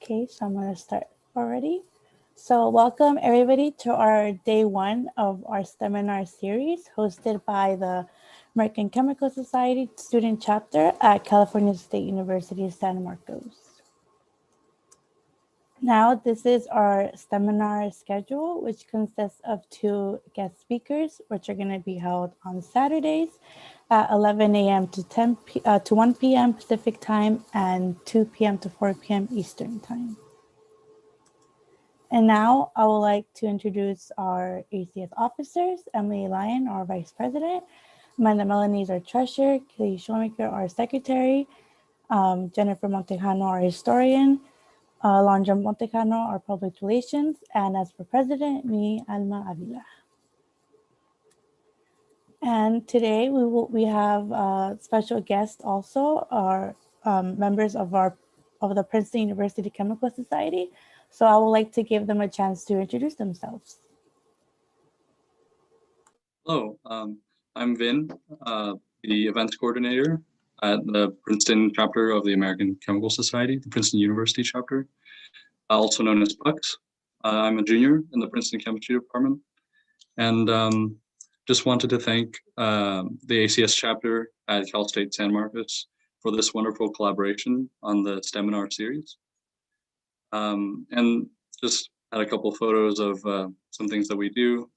Okay, so I'm going to start already. So welcome everybody to our day one of our STEMinar series hosted by the American Chemical Society student chapter at California State University, San Marcos. Now, this is our STEMinar schedule, which consists of 2 guest speakers, which are going to be held on Saturdays at 11 a.m. to 1 p.m. Pacific time and 2 p.m. to 4 p.m. Eastern time. And now I would like to introduce our ACS officers: Emily Lyon, our Vice President; Amanda Melanese, our Treasurer; Kelly Shoemaker, our Secretary; Jennifer Montejano, our Historian; Alondra Montejano, our Public Relations; and as for President, me, Alma Avila. And today we have special guests also, our members of the Princeton University Chemical Society. So I would like to give them a chance to introduce themselves. Hello, I'm Vin, the events coordinator at the Princeton chapter of the American Chemical Society, the Princeton University chapter, also known as PUCS. I'm a junior in the Princeton Chemistry Department, and just wanted to thank the ACS chapter at Cal State San Marcos for this wonderful collaboration on the STEMinar series. And just had a couple of photos of some things that we do.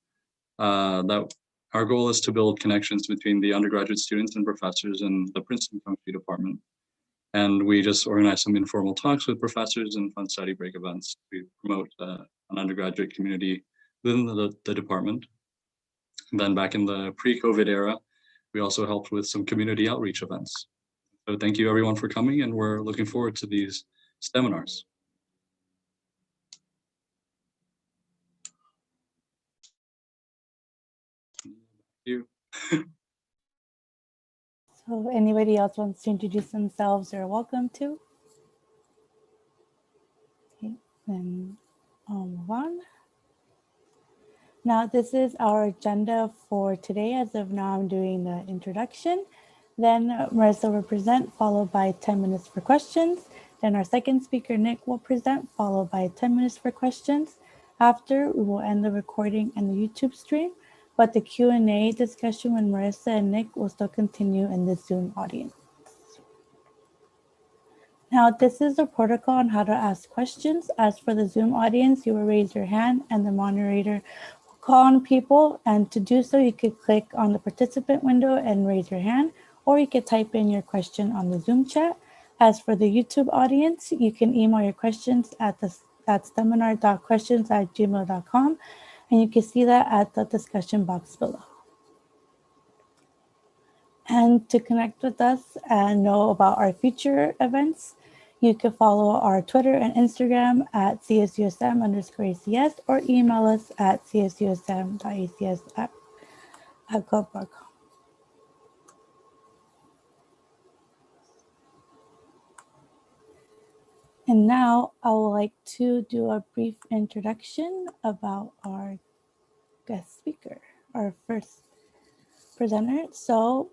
That our goal is to build connections between the undergraduate students and professors in the Princeton Chemistry Department. And we just organize some informal talks with professors and fun study break events to promote an undergraduate community within the department. And then back in the pre-COVID era, we also helped with some community outreach events. So thank you everyone for coming, and we're looking forward to these STEMinars. You. So anybody else wants to introduce themselves, are welcome to. Okay, then I'll move on. Now this is our agenda for today. As of now, I'm doing the introduction. Then Marissa will present, followed by 10 minutes for questions. Then our second speaker, Nick, will present, followed by 10 minutes for questions. After, we will end the recording and the YouTube stream, but the Q&A discussion with Marissa and Nick will still continue in the Zoom audience. Now, this is the protocol on how to ask questions. As for the Zoom audience, you will raise your hand and the moderator will call on people. And to do so, you could click on the participant window and raise your hand, or you could type in your question on the Zoom chat. As for the YouTube audience, you can email your questions at steminar.questions@gmail.com. And you can see that at the discussion box below. And to connect with us and know about our future events, you can follow our Twitter and Instagram at CSUSM_ACS, or email us at csusm.acs@gov.com. And now I would like to do a brief introduction about our guest speaker, our first presenter. So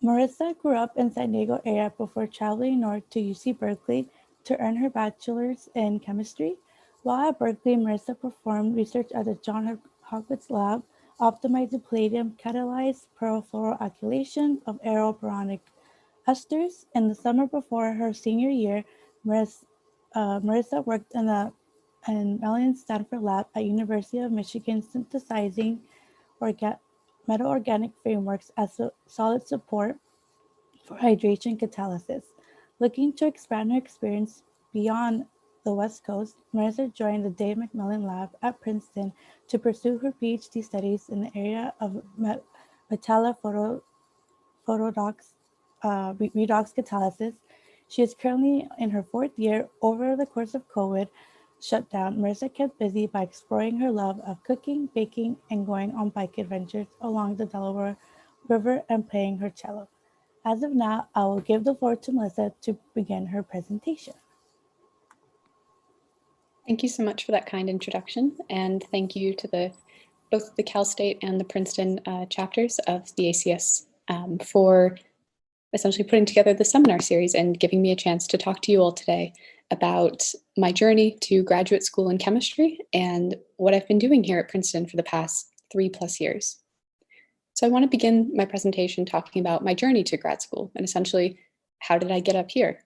Marissa grew up in San Diego area before traveling north to UC Berkeley to earn her bachelor's in chemistry. While at Berkeley, Marissa performed research at the Johns Hopkins lab, optimizing palladium catalyzed perfluoroalkylation of aeroboronic esters. In the summer before her senior year, Marissa worked in Mellon Stanford lab at University of Michigan, synthesizing metal organic frameworks as a solid support for hydration catalysis. Looking to expand her experience beyond the West Coast, Marissa joined the Dave McMillan Lab at Princeton to pursue her PhD studies in the area of redox catalysis. She is currently in her 4th year. Over the course of COVID shutdown, Marissa kept busy by exploring her love of cooking, baking, and going on bike adventures along the Delaware River and playing her cello. As of now, I will give the floor to Melissa to begin her presentation. Thank you so much for that kind introduction, and thank you to both the Cal State and the Princeton chapters of the ACS for essentially putting together the seminar series and giving me a chance to talk to you all today about my journey to graduate school in chemistry and what I've been doing here at Princeton for the past 3+ years. So I want to begin my presentation talking about my journey to grad school and essentially, how did I get up here?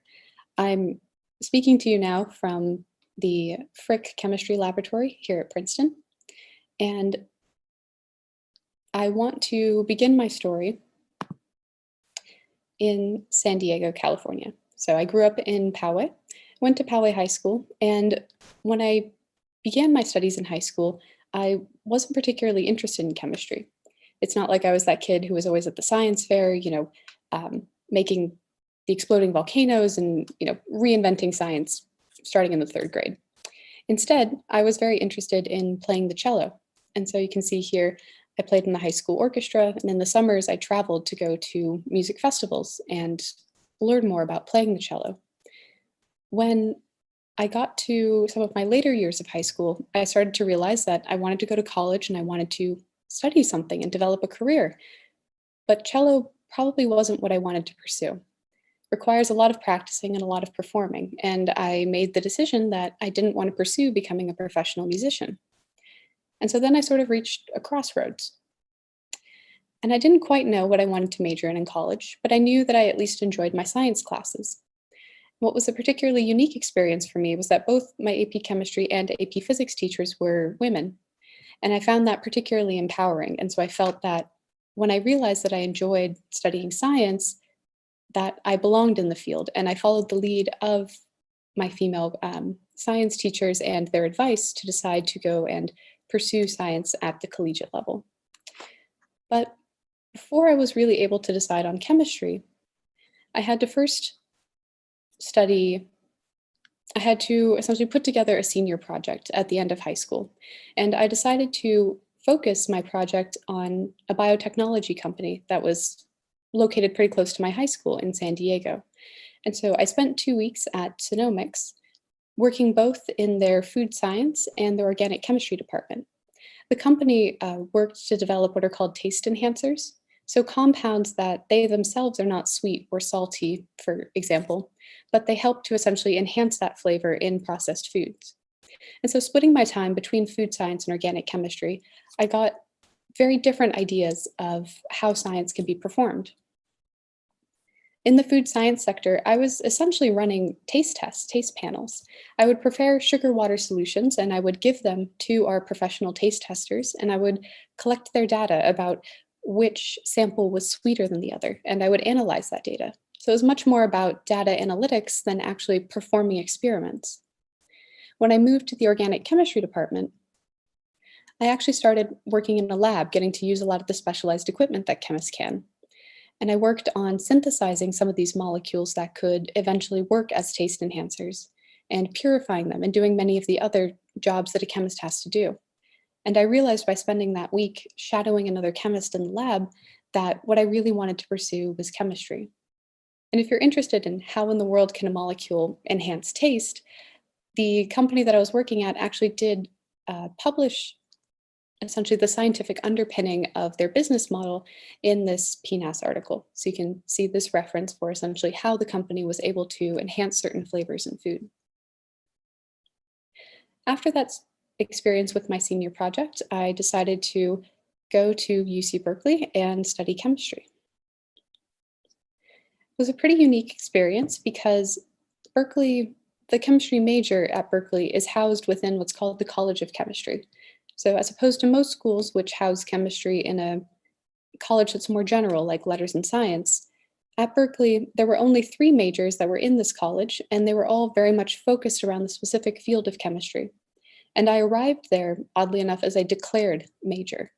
I'm speaking to you now from the Frick Chemistry Laboratory here at Princeton, and I want to begin my story in San Diego, California. So I grew up in Poway, went to Poway High School, and when I began my studies in high school, I wasn't particularly interested in chemistry. It's not like I was that kid who was always at the science fair, making the exploding volcanoes and, reinventing science starting in the 3rd grade. Instead, I was very interested in playing the cello. And so you can see here, I played in the high school orchestra, and in the summers I traveled to go to music festivals and learn more about playing the cello. When I got to some of my later years of high school, I started to realize that I wanted to go to college and I wanted to study something and develop a career. But cello probably wasn't what I wanted to pursue. Requires a lot of practicing and a lot of performing, and I made the decision that I didn't want to pursue becoming a professional musician. And so then I sort of reached a crossroads. And I didn't quite know what I wanted to major in college, but I knew that I at least enjoyed my science classes. What was a particularly unique experience for me was that both my AP chemistry and AP physics teachers were women. And I found that particularly empowering. And so I felt that when I realized that I enjoyed studying science, that I belonged in the field, and I followed the lead of my female science teachers and their advice to decide to go and pursue science at the collegiate level. But before I was really able to decide on chemistry, I had to first study. I had to essentially put together a senior project at the end of high school, and I decided to focus my project on a biotechnology company that was located pretty close to my high school in San Diego. And so I spent 2 weeks at STEMinars, working both in their food science and their organic chemistry department. The company worked to develop what are called taste enhancers, so compounds that they themselves are not sweet or salty, for example, but they help to essentially enhance that flavor in processed foods. And so splitting my time between food science and organic chemistry, I got very different ideas of how science can be performed. In the food science sector, I was essentially running taste tests, taste panels. I would prepare sugar water solutions and I would give them to our professional taste testers, and I would collect their data about which sample was sweeter than the other, and I would analyze that data. So it was much more about data analytics than actually performing experiments. When I moved to the organic chemistry department, I actually started working in a lab, getting to use a lot of the specialized equipment that chemists can. And I worked on synthesizing some of these molecules that could eventually work as taste enhancers and purifying them and doing many of the other jobs that a chemist has to do. And I realized by spending that week shadowing another chemist in the lab that what I really wanted to pursue was chemistry. And if you're interested in how in the world can a molecule enhance taste, the company that I was working at actually did publish essentially the scientific underpinning of their business model in this PNAS article. So you can see this reference for essentially how the company was able to enhance certain flavors in food. After that experience with my senior project, I decided to go to UC Berkeley and study chemistry. It was a pretty unique experience because Berkeley, the chemistry major at Berkeley is housed within what's called the College of Chemistry. So as opposed to most schools which house chemistry in a college that's more general, like letters and science, at Berkeley, there were only 3 majors that were in this college, and they were all very much focused around the specific field of chemistry. And I arrived there, oddly enough, as a declared major.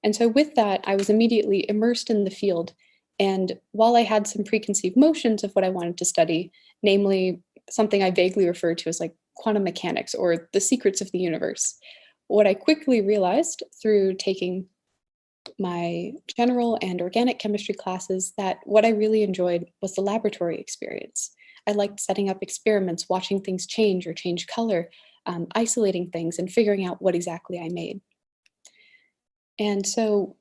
And so with that, I was immediately immersed in the field. And while I had some preconceived notions of what I wanted to study, namely something I vaguely referred to as like quantum mechanics or the secrets of the universe, what I quickly realized through taking my general and organic chemistry classes that what I really enjoyed was the laboratory experience. I liked setting up experiments, watching things change or change color, isolating things and figuring out what exactly I made. And so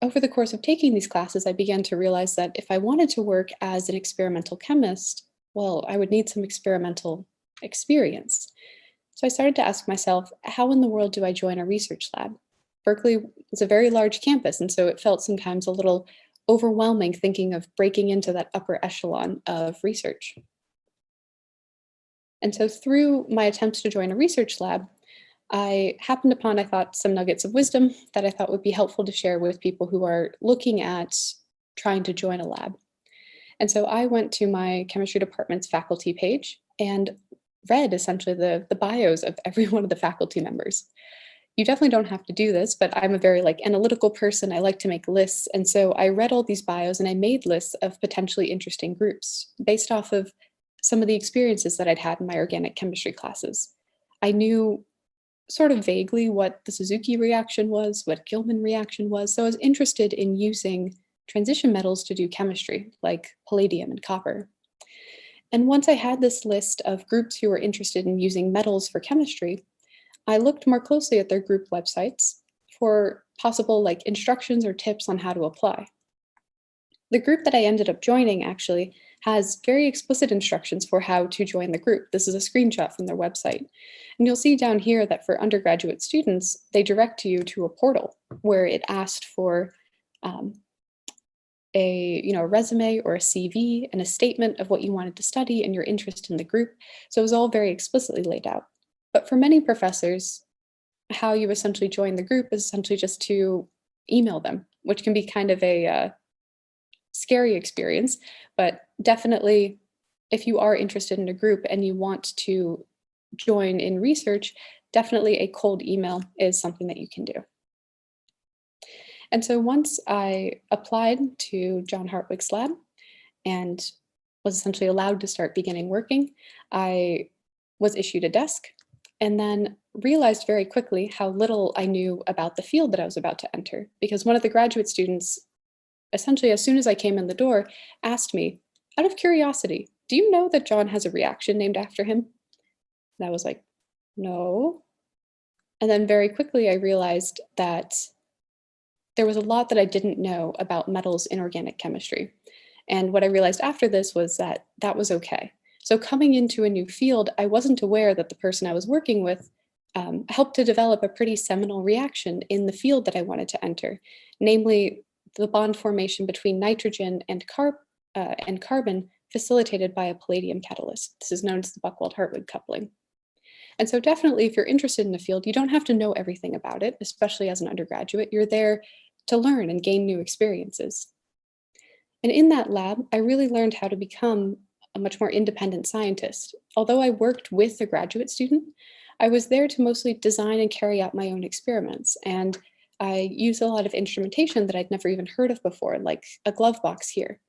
over the course of taking these classes, I began to realize that if I wanted to work as an experimental chemist, well, I would need some experimental experience. So I started to ask myself, how in the world do I join a research lab? Berkeley is a very large campus, and so it felt sometimes a little overwhelming thinking of breaking into that upper echelon of research. And so through my attempts to join a research lab, I happened upon, I thought, some nuggets of wisdom that I thought would be helpful to share with people who are looking at trying to join a lab. And so I went to my chemistry department's faculty page and read essentially the bios of every one of the faculty members. You definitely don't have to do this, but I'm a very analytical person. I like to make lists. And so I read all these bios and I made lists of potentially interesting groups based off of some of the experiences that I'd had in my organic chemistry classes. I knew sort of vaguely what the Suzuki reaction was, what Gilman reaction was. So I was interested in using transition metals to do chemistry, like palladium and copper. And once I had this list of groups who were interested in using metals for chemistry, I looked more closely at their group websites for possible instructions or tips on how to apply. The group that I ended up joining actually has very explicit instructions for how to join the group. This is a screenshot from their website. And you'll see down here that for undergraduate students, they direct you to a portal where it asked for a resume or a CV and a statement of what you wanted to study and your interest in the group. So it was all very explicitly laid out. But for many professors, how you essentially join the group is essentially just to email them, which can be kind of a scary experience. But definitely, if you are interested in a group and you want to join in research, definitely a cold email is something that you can do. And so once I applied to John Hartwig's lab and was essentially allowed to start beginning working, I was issued a desk and then realized very quickly how little I knew about the field that I was about to enter, because one of the graduate students, essentially as soon as I came in the door, asked me, out of curiosity, do you know that John has a reaction named after him? And I was like, no. And then very quickly I realized that there was a lot that I didn't know about metals in organic chemistry. And what I realized after this was that that was okay. So coming into a new field, I wasn't aware that the person I was working with helped to develop a pretty seminal reaction in the field that I wanted to enter, namely the bond formation between nitrogen and carbon facilitated by a palladium catalyst. This is known as the Buchwald-Hartwig coupling. And so definitely, if you're interested in a field, you don't have to know everything about it, especially as an undergraduate. You're there to learn and gain new experiences. And in that lab, I really learned how to become a much more independent scientist. Although I worked with a graduate student, I was there to mostly design and carry out my own experiments. And I used a lot of instrumentation that I'd never even heard of before, like a glove box here.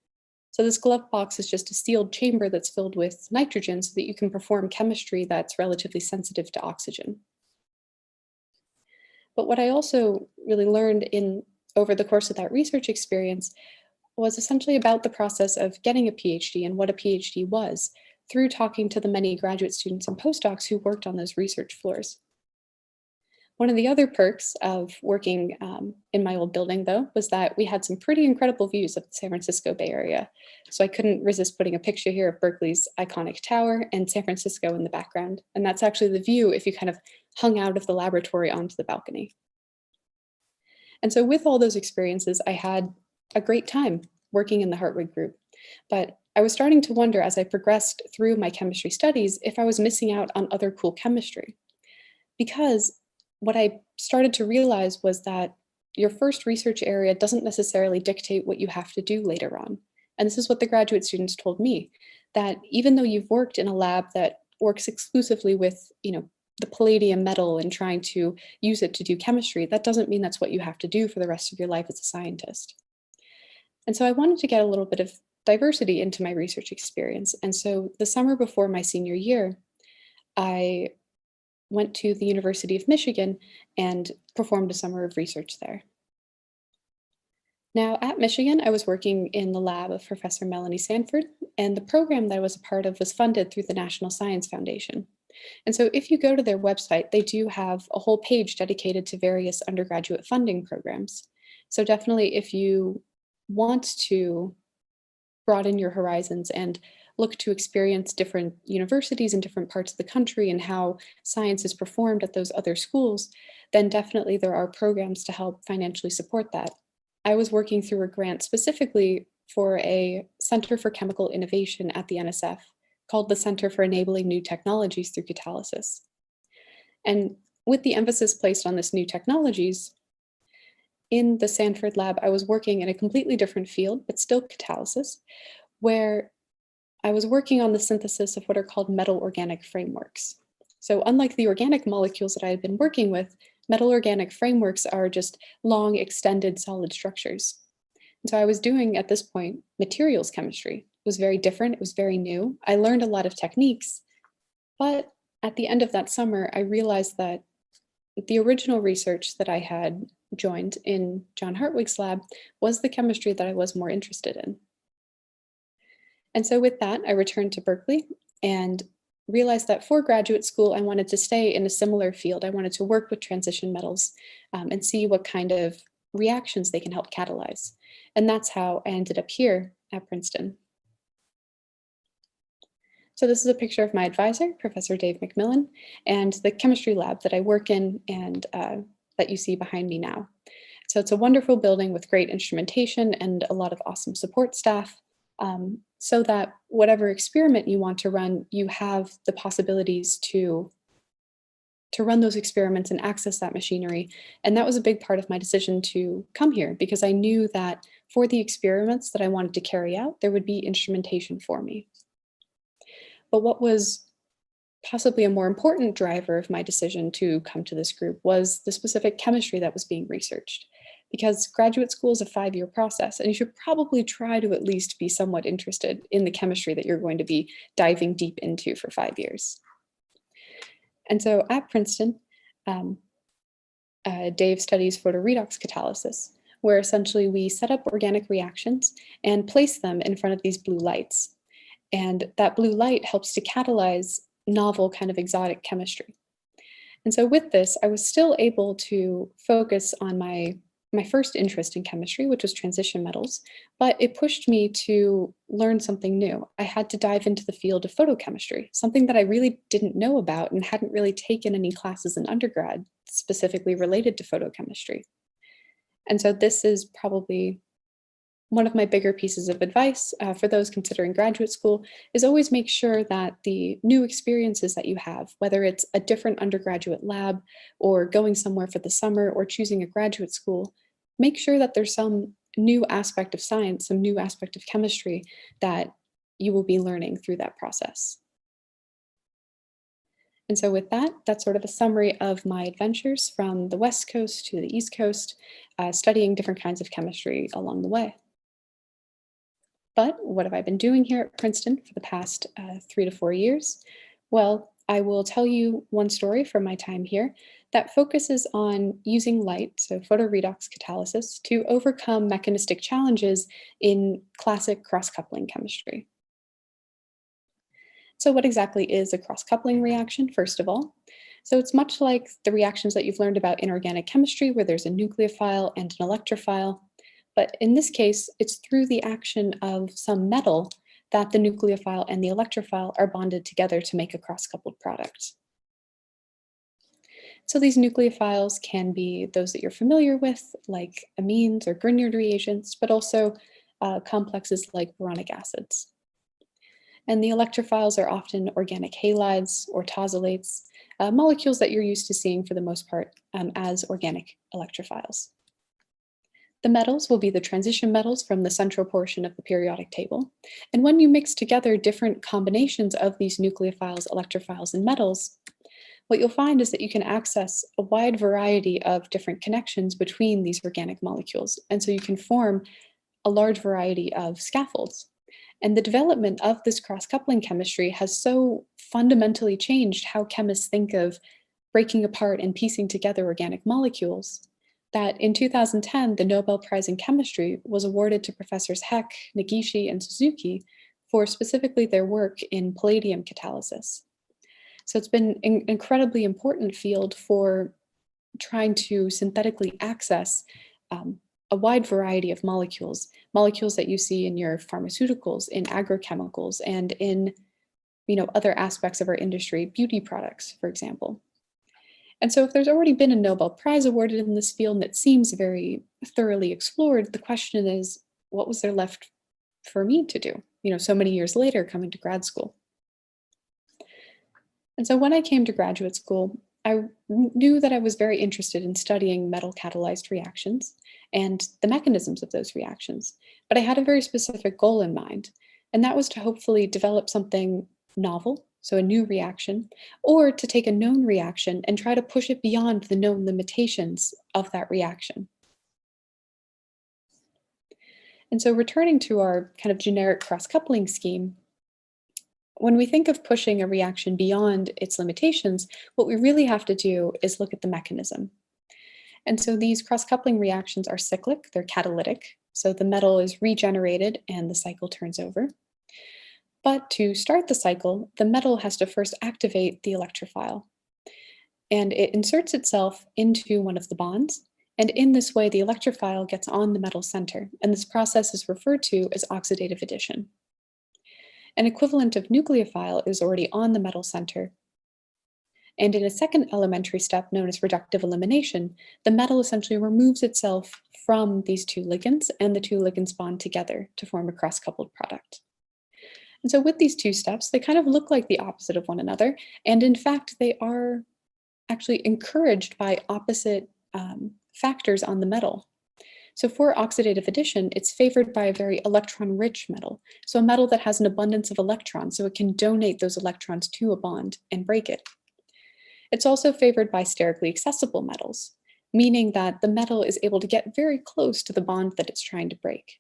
So this glove box is just a sealed chamber that's filled with nitrogen so that you can perform chemistry that's relatively sensitive to oxygen. But what I also really learned over the course of that research experience was essentially about the process of getting a PhD and what a PhD was through talking to the many graduate students and postdocs who worked on those research floors. One of the other perks of working in my old building, though, was that we had some pretty incredible views of the San Francisco Bay Area. So I couldn't resist putting a picture here of Berkeley's iconic tower and San Francisco in the background. And that's actually the view if you kind of hung out of the laboratory onto the balcony. And so with all those experiences, I had a great time working in the Hartwig group. But I was starting to wonder as I progressed through my chemistry studies if I was missing out on other cool chemistry. Because what I started to realize was that your first research area doesn't necessarily dictate what you have to do later on. And this is what the graduate students told me, that even though you've worked in a lab that works exclusively with, the palladium metal and trying to use it to do chemistry, that doesn't mean that's what you have to do for the rest of your life as a scientist. And so I wanted to get a little bit of diversity into my research experience. And so the summer before my senior year, I went to the University of Michigan and performed a summer of research there. Now at Michigan, I was working in the lab of Professor Melanie Sanford, and the program that I was a part of was funded through the National Science Foundation. And so if you go to their website, they do have a whole page dedicated to various undergraduate funding programs. So definitely if you want to broaden your horizons and look to experience different universities in different parts of the country and how science is performed at those other schools, then definitely there are programs to help financially support that. I was working through a grant specifically for a Center for Chemical Innovation at the NSF called the Center for Enabling New Technologies Through Catalysis. And with the emphasis placed on this new technologies, in the Sanford lab, I was working in a completely different field, but still catalysis, where I was working on the synthesis of what are called metal organic frameworks. So unlike the organic molecules that I had been working with, metal organic frameworks are just long, extended solid structures. And so I was doing, at this point, materials chemistry. It was very different, it was very new. I learned a lot of techniques, but at the end of that summer, I realized that the original research that I had joined in John Hartwig's lab was the chemistry that I was more interested in. And so with that, I returned to Berkeley and realized that for graduate school, I wanted to stay in a similar field. I wanted to work with transition metals and see what kind of reactions they can help catalyze. And that's how I ended up here at Princeton. So this is a picture of my advisor, Professor Dave McMillan, and the chemistry lab that I work in and that you see behind me now. So it's a wonderful building with great instrumentation and a lot of awesome support staff, so that whatever experiment you want to run, you have the possibilities to run those experiments and access that machinery. And that was a big part of my decision to come here, because I knew that for the experiments that I wanted to carry out, there would be instrumentation for me. But what was possibly a more important driver of my decision to come to this group was the specific chemistry that was being researched. Because graduate school is a 5-year process, and you should probably try to at least be somewhat interested in the chemistry that you're going to be diving deep into for 5 years. And so at Princeton, Dave studies photoredox catalysis, where essentially we set up organic reactions and place them in front of these blue lights. And that blue light helps to catalyze novel kind of exotic chemistry. And so with this, I was still able to focus on my first interest in chemistry, which was transition metals, but it pushed me to learn something new. I had to dive into the field of photochemistry, something that I really didn't know about and hadn't really taken any classes in undergrad specifically related to photochemistry. And so this is probably one of my bigger pieces of advice for those considering graduate school is always make sure that the new experiences that you have, whether it's a different undergraduate lab or going somewhere for the summer or choosing a graduate school, make sure that there's some new aspect of science, some new aspect of chemistry that you will be learning through that process. And so with that, that's sort of a summary of my adventures from the West Coast to the East Coast, studying different kinds of chemistry along the way. But what have I been doing here at Princeton for the past 3 to 4 years? Well, I will tell you one story from my time here that focuses on using light, so photoredox catalysis, to overcome mechanistic challenges in classic cross-coupling chemistry. So what exactly is a cross-coupling reaction, first of all? So it's much like the reactions that you've learned about inorganic chemistry, where there's a nucleophile and an electrophile. But in this case, it's through the action of some metal that the nucleophile and the electrophile are bonded together to make a cross-coupled product. So these nucleophiles can be those that you're familiar with, like amines or Grignard reagents, but also complexes like boronic acids. And the electrophiles are often organic halides or tosylates, molecules that you're used to seeing for the most part as organic electrophiles. The metals will be the transition metals from the central portion of the periodic table. And when you mix together different combinations of these nucleophiles, electrophiles, and metals, what you'll find is that you can access a wide variety of different connections between these organic molecules. And so you can form a large variety of scaffolds. And the development of this cross-coupling chemistry has so fundamentally changed how chemists think of breaking apart and piecing together organic molecules that in 2010, the Nobel Prize in Chemistry was awarded to Professors Heck, Negishi, and Suzuki for specifically their work in palladium catalysis. So it's been an incredibly important field for trying to synthetically access a wide variety of molecules, molecules that you see in your pharmaceuticals, in agrochemicals, and in other aspects of our industry, beauty products, for example. And so if there's already been a Nobel Prize awarded in this field and it seems very thoroughly explored, the question is, what was there left for me to do, so many years later coming to grad school? And so when I came to graduate school, I knew that I was very interested in studying metal catalyzed reactions and the mechanisms of those reactions. But I had a very specific goal in mind, and that was to hopefully develop something novel, so a new reaction, or to take a known reaction and try to push it beyond the known limitations of that reaction. And so returning to our kind of generic cross-coupling scheme, when we think of pushing a reaction beyond its limitations, what we really have to do is look at the mechanism. And so these cross-coupling reactions are cyclic, they're catalytic, so the metal is regenerated and the cycle turns over. But to start the cycle, the metal has to first activate the electrophile. And it inserts itself into one of the bonds, and in this way the electrophile gets on the metal center, and this process is referred to as oxidative addition. An equivalent of nucleophile is already on the metal center. And in a second elementary step known as reductive elimination, the metal essentially removes itself from these two ligands, and the two ligands bond together to form a cross-coupled product. And so with these two steps, they kind of look like the opposite of one another, and in fact, they are actually encouraged by opposite factors on the metal. So for oxidative addition, it's favored by a very electron-rich metal, so a metal that has an abundance of electrons, so it can donate those electrons to a bond and break it. It's also favored by sterically accessible metals, meaning that the metal is able to get very close to the bond that it's trying to break.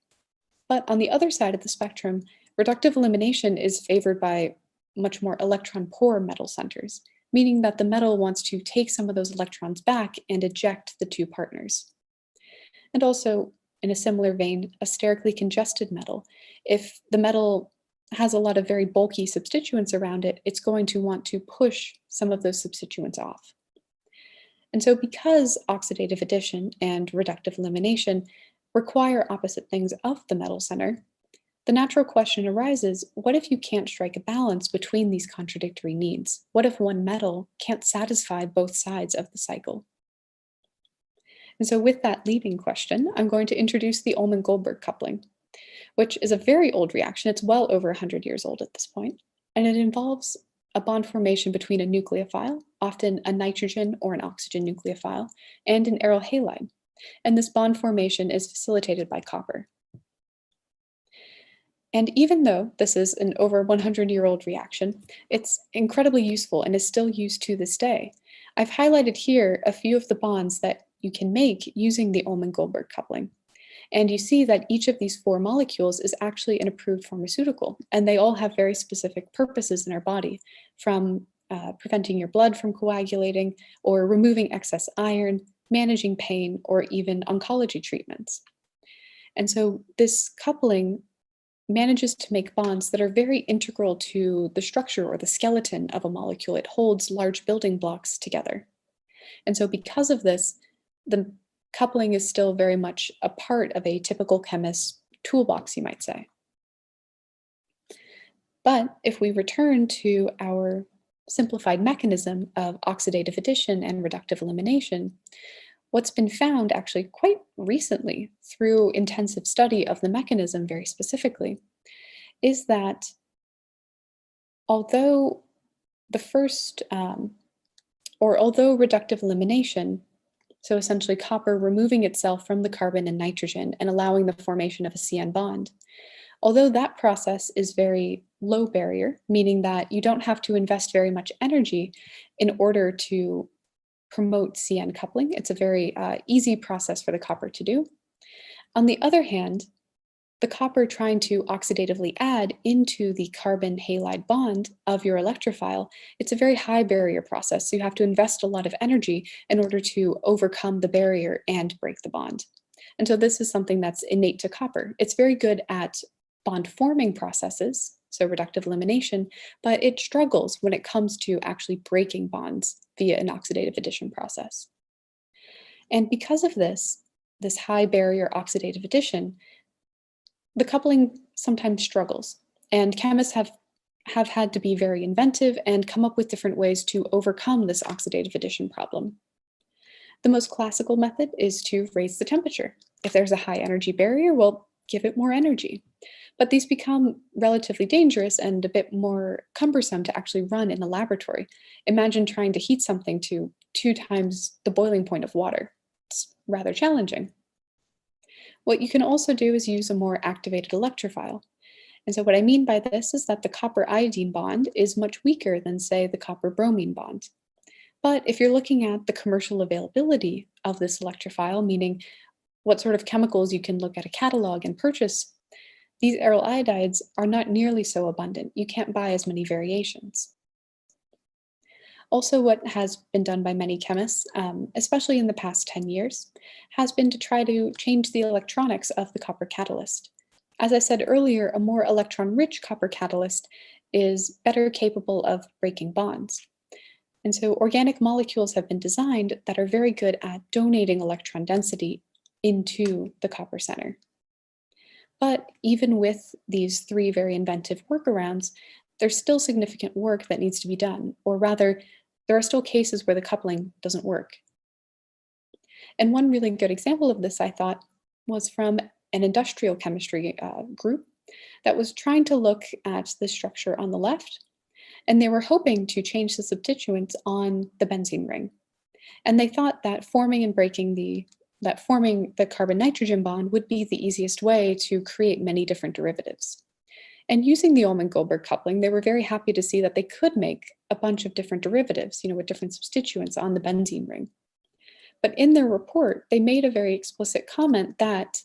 But on the other side of the spectrum, reductive elimination is favored by much more electron-poor metal centers, meaning that the metal wants to take some of those electrons back and eject the two partners. And also, in a similar vein, a sterically congested metal. If the metal has a lot of very bulky substituents around it, it's going to want to push some of those substituents off. And so because oxidative addition and reductive elimination require opposite things of the metal center, the natural question arises, what if you can't strike a balance between these contradictory needs? What if one metal can't satisfy both sides of the cycle? And so with that leading question, I'm going to introduce the Ullmann-Goldberg coupling, which is a very old reaction. It's well over 100 years old at this point, and it involves a bond formation between a nucleophile, often a nitrogen or an oxygen nucleophile, and an aryl halide. And this bond formation is facilitated by copper. And even though this is an over 100-year-old reaction, it's incredibly useful and is still used to this day. I've highlighted here a few of the bonds that you can make using the Ullmann-Goldberg coupling. And you see that each of these 4 molecules is actually an approved pharmaceutical, and they all have very specific purposes in our body, from preventing your blood from coagulating, or removing excess iron, managing pain, or even oncology treatments. And so this coupling manages to make bonds that are very integral to the structure or the skeleton of a molecule. It holds large building blocks together. And so because of this, the coupling is still very much a part of a typical chemist's toolbox, you might say. But if we return to our simplified mechanism of oxidative addition and reductive elimination, what's been found actually quite recently through intensive study of the mechanism very specifically is that although although reductive elimination, so essentially copper removing itself from the carbon and nitrogen and allowing the formation of a CN bond, although that process is very low barrier, meaning that you don't have to invest very much energy in order to promote CN coupling. It's a very easy process for the copper to do. On the other hand, the copper trying to oxidatively add into the carbon halide bond of your electrophile, it's a very high barrier process. So you have to invest a lot of energy in order to overcome the barrier and break the bond. And so this is something that's innate to copper. It's very good at bond forming processes, so reductive elimination, but it struggles when it comes to actually breaking bonds via an oxidative addition process. And because of this, this high barrier oxidative addition, the coupling sometimes struggles, and chemists have had to be very inventive and come up with different ways to overcome this oxidative addition problem. The most classical method is to raise the temperature. If there's a high energy barrier, well, give it more energy. But these become relatively dangerous and a bit more cumbersome to actually run in a laboratory. Imagine trying to heat something to 2 times the boiling point of water. It's rather challenging. What you can also do is use a more activated electrophile. And so what I mean by this is that the copper iodine bond is much weaker than, say, the copper bromine bond. But if you're looking at the commercial availability of this electrophile, meaning what sort of chemicals you can look at a catalog and purchase, these aryl iodides are not nearly so abundant. You can't buy as many variations. Also, what has been done by many chemists, especially in the past 10 years, has been to try to change the electronics of the copper catalyst. As I said earlier, a more electron-rich copper catalyst is better capable of breaking bonds. And so organic molecules have been designed that are very good at donating electron density into the copper center. But even with these 3 very inventive workarounds, there's still significant work that needs to be done, or rather, there are still cases where the coupling doesn't work. And one really good example of this, I thought, was from an industrial chemistry group that was trying to look at the structure on the left, and they were hoping to change the substituents on the benzene ring. And they thought that forming the carbon-nitrogen bond would be the easiest way to create many different derivatives. And using the Ullmann-Goldberg coupling, they were very happy to see that they could make a bunch of different derivatives, with different substituents on the benzene ring. But in their report, they made a very explicit comment that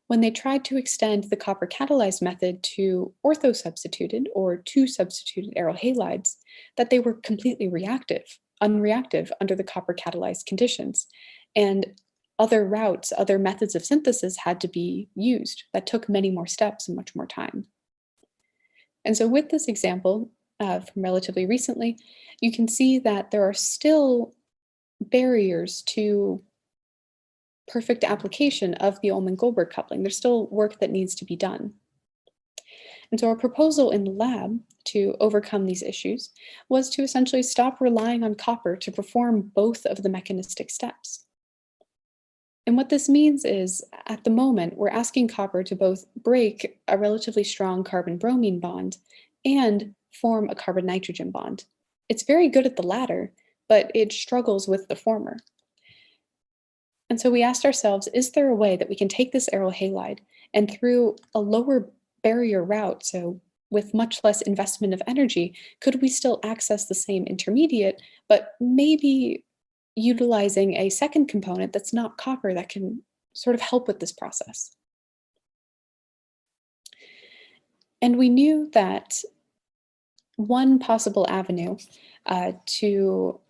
when they tried to extend the copper catalyzed method to orthosubstituted or 2 substituted aryl halides, that they were completely unreactive under the copper catalyzed conditions. And other routes, other methods of synthesis had to be used that took many more steps and much more time. And so with this example from relatively recently, you can see that there are still barriers to perfect application of the Ullmann-Goldberg coupling. There's still work that needs to be done. And so our proposal in the lab to overcome these issues was to essentially stop relying on copper to perform both of the mechanistic steps. And what this means is, at the moment, we're asking copper to both break a relatively strong carbon-bromine bond and form a carbon-nitrogen bond. It's very good at the latter, but it struggles with the former. And so we asked ourselves, is there a way that we can take this aryl halide and through a lower barrier route, so with much less investment of energy, could we still access the same intermediate, but maybe utilizing a second component that's not copper that can sort of help with this process? And we knew that one possible avenue to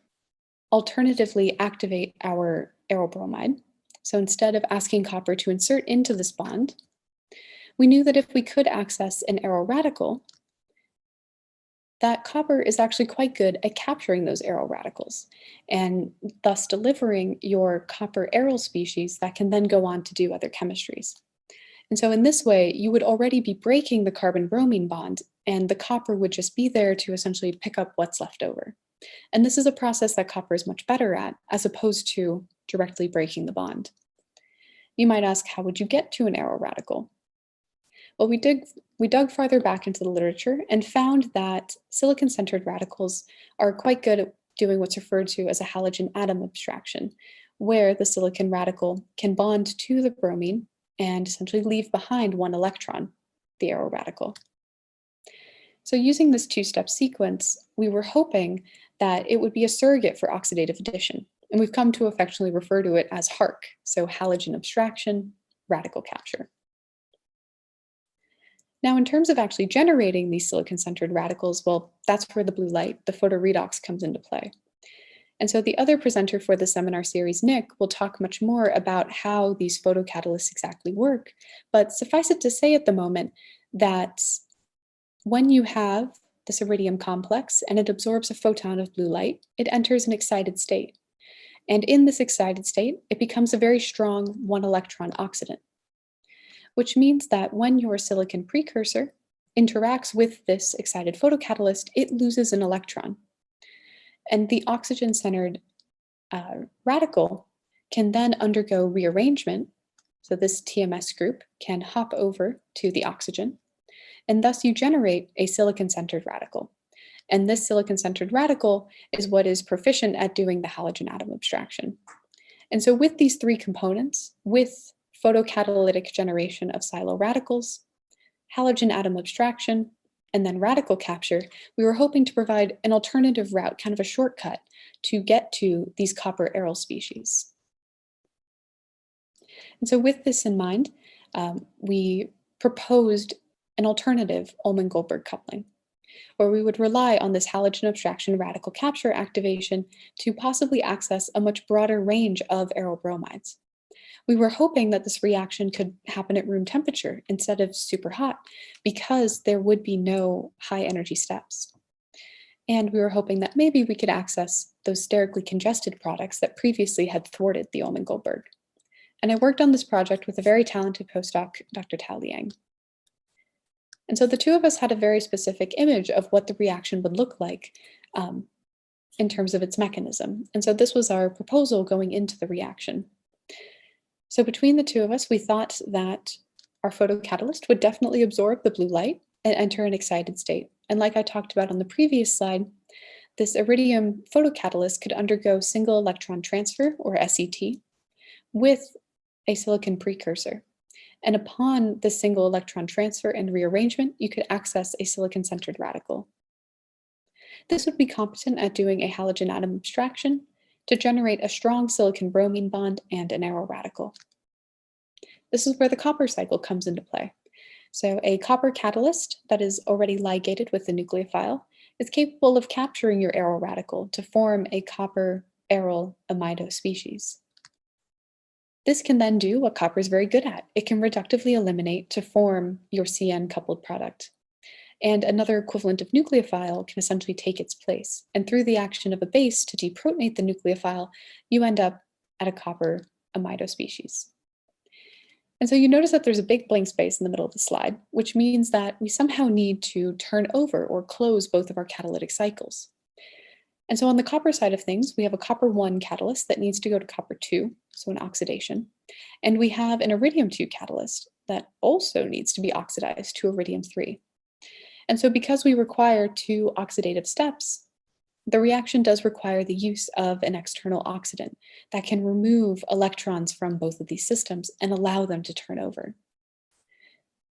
alternatively activate our aryl bromide, so instead of asking copper to insert into this bond, we knew that if we could access an aryl radical, that copper is actually quite good at capturing those aryl radicals and thus delivering your copper aryl species that can then go on to do other chemistries. And so in this way, you would already be breaking the carbon-bromine bond, and the copper would just be there to essentially pick up what's left over. And this is a process that copper is much better at, as opposed to directly breaking the bond. You might ask, how would you get to an aryl radical? Well, we dug farther back into the literature and found that silicon-centered radicals are quite good at doing what's referred to as a halogen atom abstraction, where the silicon radical can bond to the bromine and essentially leave behind one electron, the aryl radical. So using this 2-step sequence, we were hoping that it would be a surrogate for oxidative addition, and we've come to affectionately refer to it as HARC, so halogen abstraction, radical capture. Now, in terms of actually generating these silicon-centered radicals, well, that's where the blue light, the photoredox, comes into play. And so the other presenter for the seminar series, Nick, will talk much more about how these photocatalysts exactly work, but suffice it to say at the moment that when you have this iridium complex and it absorbs a photon of blue light, it enters an excited state. And in this excited state, it becomes a very strong one-electron oxidant, which means that when your silicon precursor interacts with this excited photocatalyst, it loses an electron. And the oxygen-centered radical can then undergo rearrangement. So this TMS group can hop over to the oxygen, and thus you generate a silicon-centered radical. And this silicon-centered radical is what is proficient at doing the halogen atom abstraction. And so with these three components, with photocatalytic generation of silo radicals, halogen atom abstraction, and then radical capture, we were hoping to provide an alternative route, kind of a shortcut, to get to these copper aryl species. And so with this in mind, we proposed an alternative Ullmann-Goldberg coupling, where we would rely on this halogen abstraction radical capture activation to possibly access a much broader range of aryl bromides. We were hoping that this reaction could happen at room temperature instead of super hot, because there would be no high energy steps. And we were hoping that maybe we could access those sterically congested products that previously had thwarted the Ullmann-Goldberg. And I worked on this project with a very talented postdoc, Dr. Tao Liang. And so the two of us had a very specific image of what the reaction would look like in terms of its mechanism. And so this was our proposal going into the reaction. So between the two of us, we thought that our photocatalyst would definitely absorb the blue light and enter an excited state. And like I talked about on the previous slide, this iridium photocatalyst could undergo single electron transfer, or SET, with a silicon precursor. And upon the single electron transfer and rearrangement, you could access a silicon-centered radical. This would be competent at doing a halogen atom abstraction to generate a strong silicon-bromine bond and an aryl radical. This is where the copper cycle comes into play. So a copper catalyst that is already ligated with the nucleophile is capable of capturing your aryl radical to form a copper aryl amido species. This can then do what copper is very good at. It can reductively eliminate to form your CN coupled product. And another equivalent of nucleophile can essentially take its place. And through the action of a base to deprotonate the nucleophile, you end up at a copper amido species. And so you notice that there's a big blank space in the middle of the slide, which means that we somehow need to turn over or close both of our catalytic cycles. And so on the copper side of things, we have a copper 1 catalyst that needs to go to copper 2, so an oxidation. And we have an iridium 2 catalyst that also needs to be oxidized to iridium 3. And so because we require 2 oxidative steps, the reaction does require the use of an external oxidant that can remove electrons from both of these systems and allow them to turn over.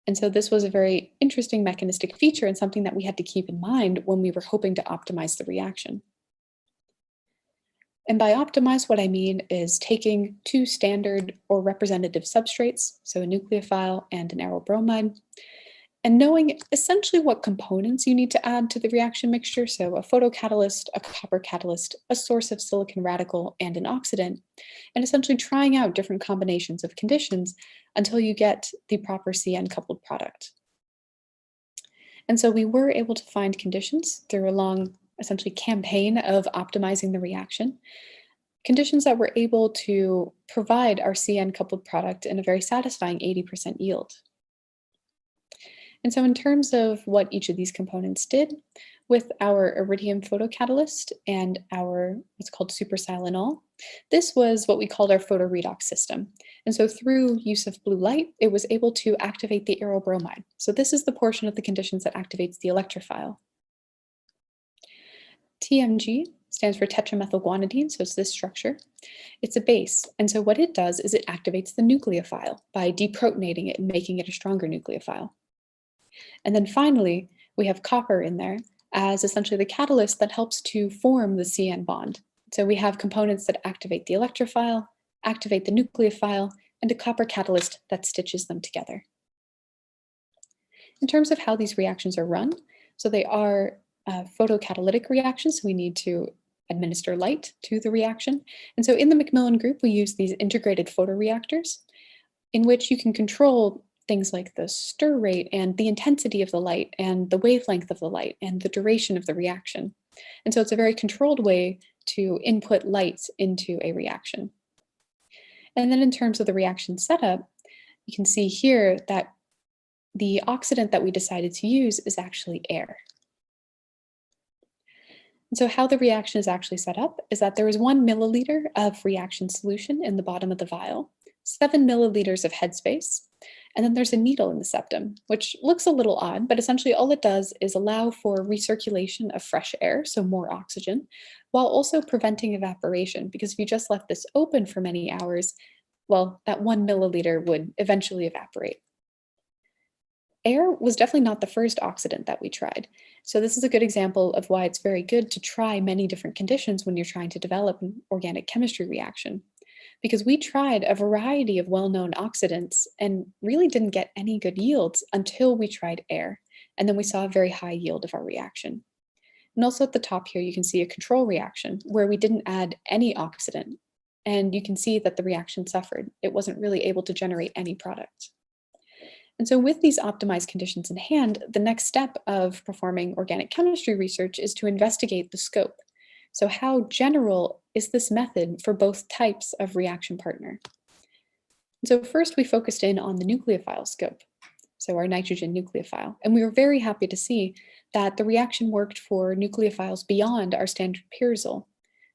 And so this was a very interesting mechanistic feature and something that we had to keep in mind when we were hoping to optimize the reaction. And by optimize, what I mean is taking 2 standard or representative substrates, so a nucleophile and an aryl bromide, and knowing essentially what components you need to add to the reaction mixture, so a photocatalyst, a copper catalyst, a source of silicon radical, and an oxidant, and essentially trying out different combinations of conditions until you get the proper CN coupled product. And so we were able to find conditions through a long, essentially campaign of optimizing the reaction, conditions that were able to provide our CN coupled product in a very satisfying 80% yield. And so in terms of what each of these components did, with our iridium photocatalyst and our what's called supersilanol, this was what we called our photoredox system. And so through use of blue light, it was able to activate the aryl bromide. So this is the portion of the conditions that activates the electrophile. TMG stands for tetramethylguanidine, so it's this structure. It's a base, and so what it does is it activates the nucleophile by deprotonating it and making it a stronger nucleophile. And then finally, we have copper in there as essentially the catalyst that helps to form the CN bond. So we have components that activate the electrophile, activate the nucleophile, and a copper catalyst that stitches them together. In terms of how these reactions are run, so they are photocatalytic reactions, so we need to administer light to the reaction. And so in the Macmillan group, we use these integrated photoreactors in which you can control things like the stir rate and the intensity of the light and the wavelength of the light and the duration of the reaction. And so it's a very controlled way to input light into a reaction. And then in terms of the reaction setup, you can see here that the oxidant that we decided to use is actually air. And so how the reaction is actually set up is that there is 1 milliliter of reaction solution in the bottom of the vial, 7 milliliters of headspace, and then there's a needle in the septum, which looks a little odd, but essentially all it does is allow for recirculation of fresh air, so more oxygen, while also preventing evaporation, because if you just left this open for many hours, well, that 1 milliliter would eventually evaporate. Air was definitely not the first oxidant that we tried. So this is a good example of why it's very good to try many different conditions when you're trying to develop an organic chemistry reaction. Because we tried a variety of well-known oxidants and really didn't get any good yields until we tried air. And then we saw a very high yield of our reaction. And also at the top here, you can see a control reaction where we didn't add any oxidant. And you can see that the reaction suffered. It wasn't really able to generate any product. And so with these optimized conditions in hand, the next step of performing organic chemistry research is to investigate the scope. So how general is this method for both types of reaction partner? So first we focused in on the nucleophile scope, so our nitrogen nucleophile. And we were very happy to see that the reaction worked for nucleophiles beyond our standard pyrazole.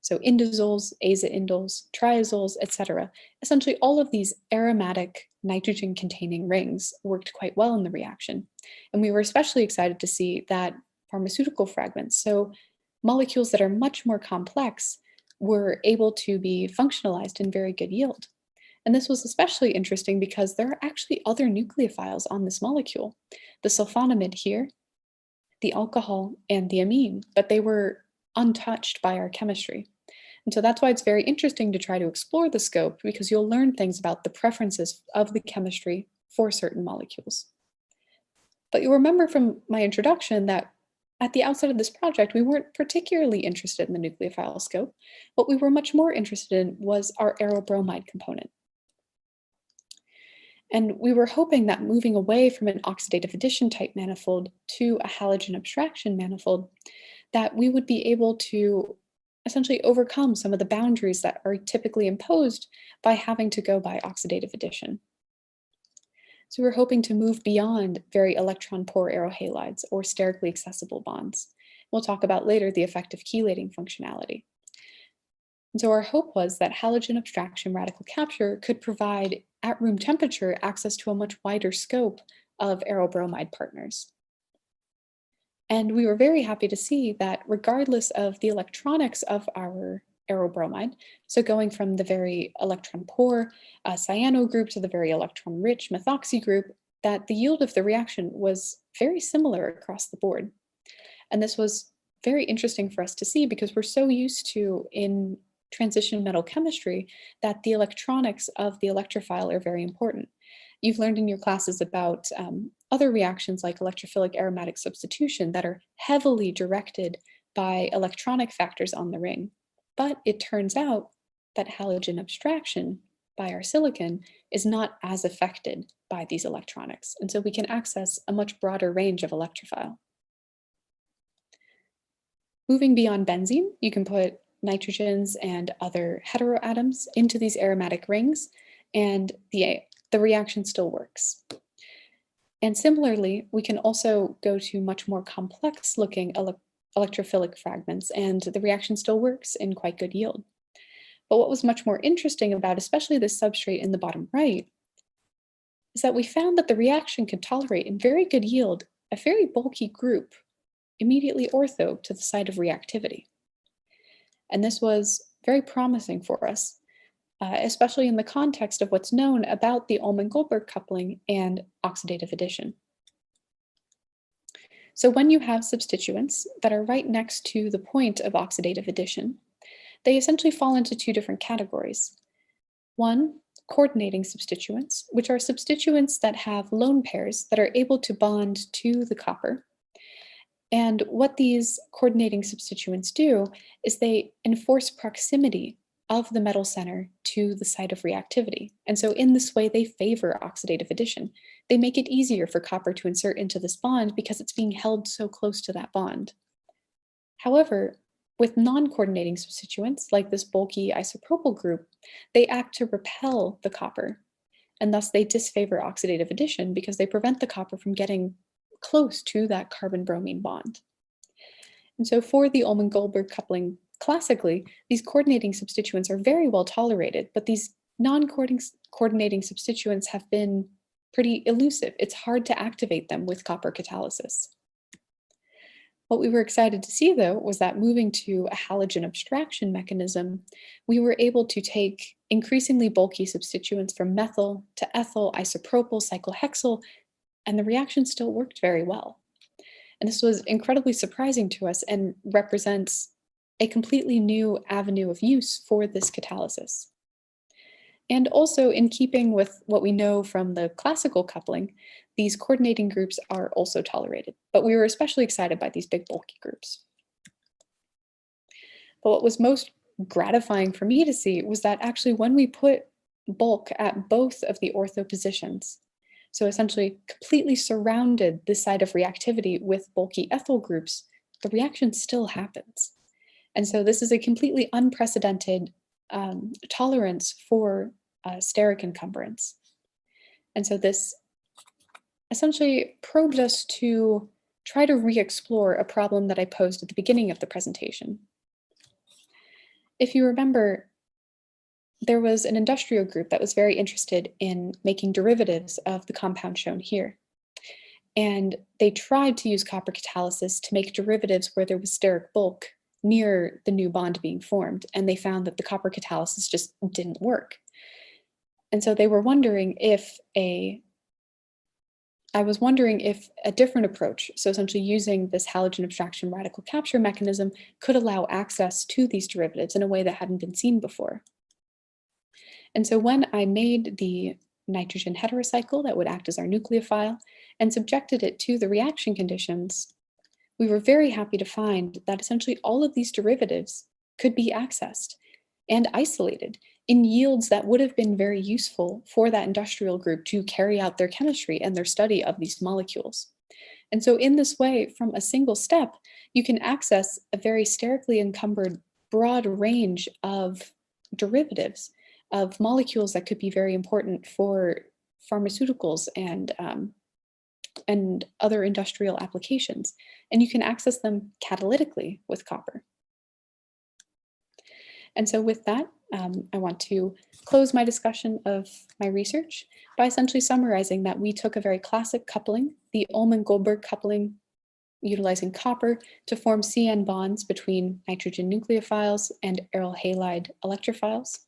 So indazoles, azaindoles, triazoles, etc. Essentially all of these aromatic nitrogen-containing rings worked quite well in the reaction. And we were especially excited to see that pharmaceutical fragments, so molecules that are much more complex, were able to be functionalized in very good yield. And this was especially interesting because there are actually other nucleophiles on this molecule, the sulfonamide here, the alcohol, and the amine, but they were untouched by our chemistry. And so that's why it's very interesting to try to explore the scope, because you'll learn things about the preferences of the chemistry for certain molecules. But you'll remember from my introduction that at the outset of this project, we weren't particularly interested in the nucleophile scope. What we were much more interested in was our aerobromide component. And we were hoping that moving away from an oxidative addition type manifold to a halogen abstraction manifold, that we would be able to essentially overcome some of the boundaries that are typically imposed by having to go by oxidative addition. So we're hoping to move beyond very electron-poor aerohalides or sterically accessible bonds. We'll talk about later the effect of chelating functionality. And so our hope was that halogen abstraction radical capture could provide, at room temperature, access to a much wider scope of aerobromide partners. And we were very happy to see that regardless of the electronics of our aerobromide, so going from the very electron-poor cyano group to the very electron-rich methoxy group, that the yield of the reaction was very similar across the board. And this was very interesting for us to see because we're so used to, in transition metal chemistry, that the electronics of the electrophile are very important. You've learned in your classes about other reactions like electrophilic aromatic substitution that are heavily directed by electronic factors on the ring. But it turns out that halogen abstraction by our silicon is not as affected by these electronics. And so we can access a much broader range of electrophile. Moving beyond benzene, you can put nitrogens and other heteroatoms into these aromatic rings, and the reaction still works. And similarly, we can also go to much more complex looking electrophilic fragments, and the reaction still works in quite good yield. But what was much more interesting about especially this substrate in the bottom right is that we found that the reaction could tolerate in very good yield a very bulky group immediately ortho to the site of reactivity. And this was very promising for us, especially in the context of what's known about the Ullmann-Goldberg coupling and oxidative addition. So when you have substituents that are right next to the point of oxidative addition, they essentially fall into two different categories. One, coordinating substituents, which are substituents that have lone pairs that are able to bond to the copper. And what these coordinating substituents do is they enforce proximity of the metal center to the site of reactivity. And so in this way, they favor oxidative addition. They make it easier for copper to insert into this bond because it's being held so close to that bond. However, with non-coordinating substituents, like this bulky isopropyl group, they act to repel the copper, and thus they disfavor oxidative addition because they prevent the copper from getting close to that carbon-bromine bond. And so for the Ullmann-Goldberg coupling classically, these coordinating substituents are very well tolerated, but these non-coordinating substituents have been pretty elusive. It's hard to activate them with copper catalysis. What we were excited to see, though, was that moving to a halogen abstraction mechanism, we were able to take increasingly bulky substituents from methyl to ethyl, isopropyl, cyclohexyl, and the reaction still worked very well. And this was incredibly surprising to us and represents a completely new avenue of use for this catalysis. And also, in keeping with what we know from the classical coupling, these coordinating groups are also tolerated, but we were especially excited by these big bulky groups. But what was most gratifying for me to see was that actually when we put bulk at both of the ortho positions, so essentially completely surrounded this site of reactivity with bulky ethyl groups, the reaction still happens. And so this is a completely unprecedented tolerance for steric encumbrance. And so this essentially probed us to try to re-explore a problem that I posed at the beginning of the presentation. If you remember, there was an industrial group that was very interested in making derivatives of the compound shown here. And they tried to use copper catalysis to make derivatives where there was steric bulk near the new bond being formed. And they found that the copper catalysis just didn't work. And so they were wondering if I was wondering if a different approach, so essentially using this halogen abstraction radical capture mechanism, could allow access to these derivatives in a way that hadn't been seen before. And so when I made the nitrogen heterocycle that would act as our nucleophile and subjected it to the reaction conditions, we were very happy to find that essentially all of these derivatives could be accessed and isolated in yields that would have been very useful for that industrial group to carry out their chemistry and their study of these molecules. And so in this way, from a single step, you can access a very sterically encumbered broad range of derivatives of molecules that could be very important for pharmaceuticals and other industrial applications. And you can access them catalytically with copper. And so with that, I want to close my discussion of my research by essentially summarizing that we took a very classic coupling, the Ullmann-Goldberg coupling, utilizing copper to form CN bonds between nitrogen nucleophiles and aryl halide electrophiles.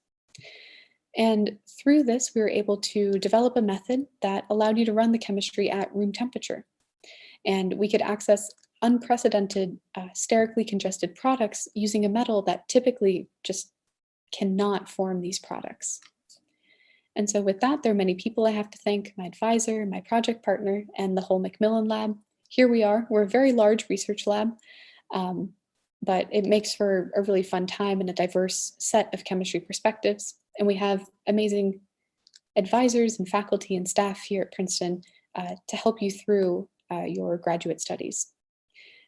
And through this, we were able to develop a method that allowed you to run the chemistry at room temperature. And we could access unprecedented sterically congested products using a metal that typically just cannot form these products. And so with that, there are many people I have to thank: my advisor, my project partner, and the whole Macmillan lab. Here we are. We're a very large research lab, but it makes for a really fun time and a diverse set of chemistry perspectives. And we have amazing advisors and faculty and staff here at Princeton to help you through your graduate studies.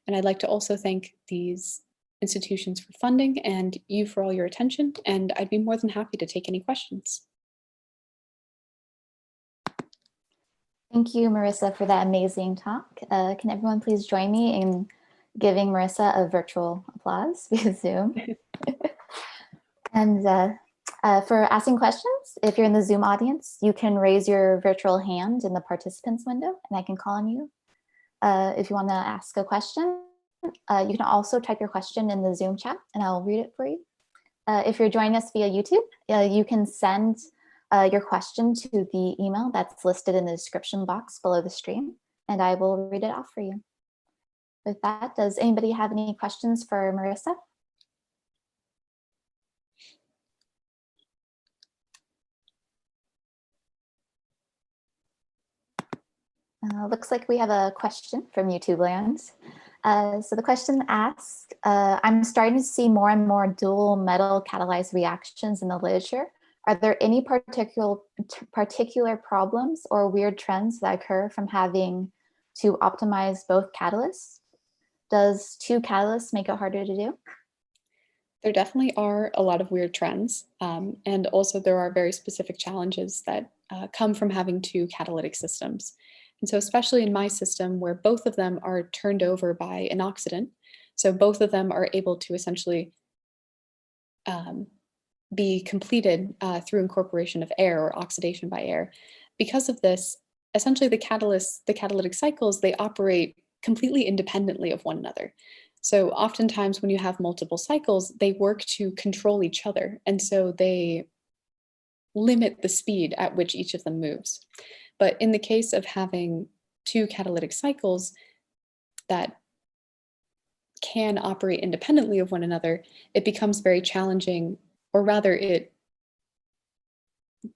And I'd like to also thank these institutions for funding and you for all your attention, and I'd be more than happy to take any questions. Thank you, Marissa, for that amazing talk. Can everyone please join me in giving Marissa a virtual applause via Zoom? And for asking questions, if you're in the Zoom audience, you can raise your virtual hand in the participants window and I can call on you. If you want to ask a question, you can also type your question in the Zoom chat and I'll read it for you. If you're joining us via YouTube, you can send your question to the email that's listed in the description box below the stream, and I will read it off for you. With that, does anybody have any questions for Marissa? Looks like we have a question from YouTube land. So the question asks, I'm starting to see more and more dual metal catalyzed reactions in the literature. Are there any particular problems or weird trends that occur from having to optimize both catalysts? Does two catalysts make it harder to do? There definitely are a lot of weird trends. And also there are very specific challenges that come from having two catalytic systems. And so especially in my system where both of them are turned over by an oxidant, so both of them are able to essentially be completed through incorporation of air or oxidation by air. Because of this, essentially the catalytic cycles, they operate completely independently of one another. So oftentimes when you have multiple cycles, they work to control each other. And so they limit the speed at which each of them moves. But in the case of having two catalytic cycles that can operate independently of one another, it becomes very challenging, or rather it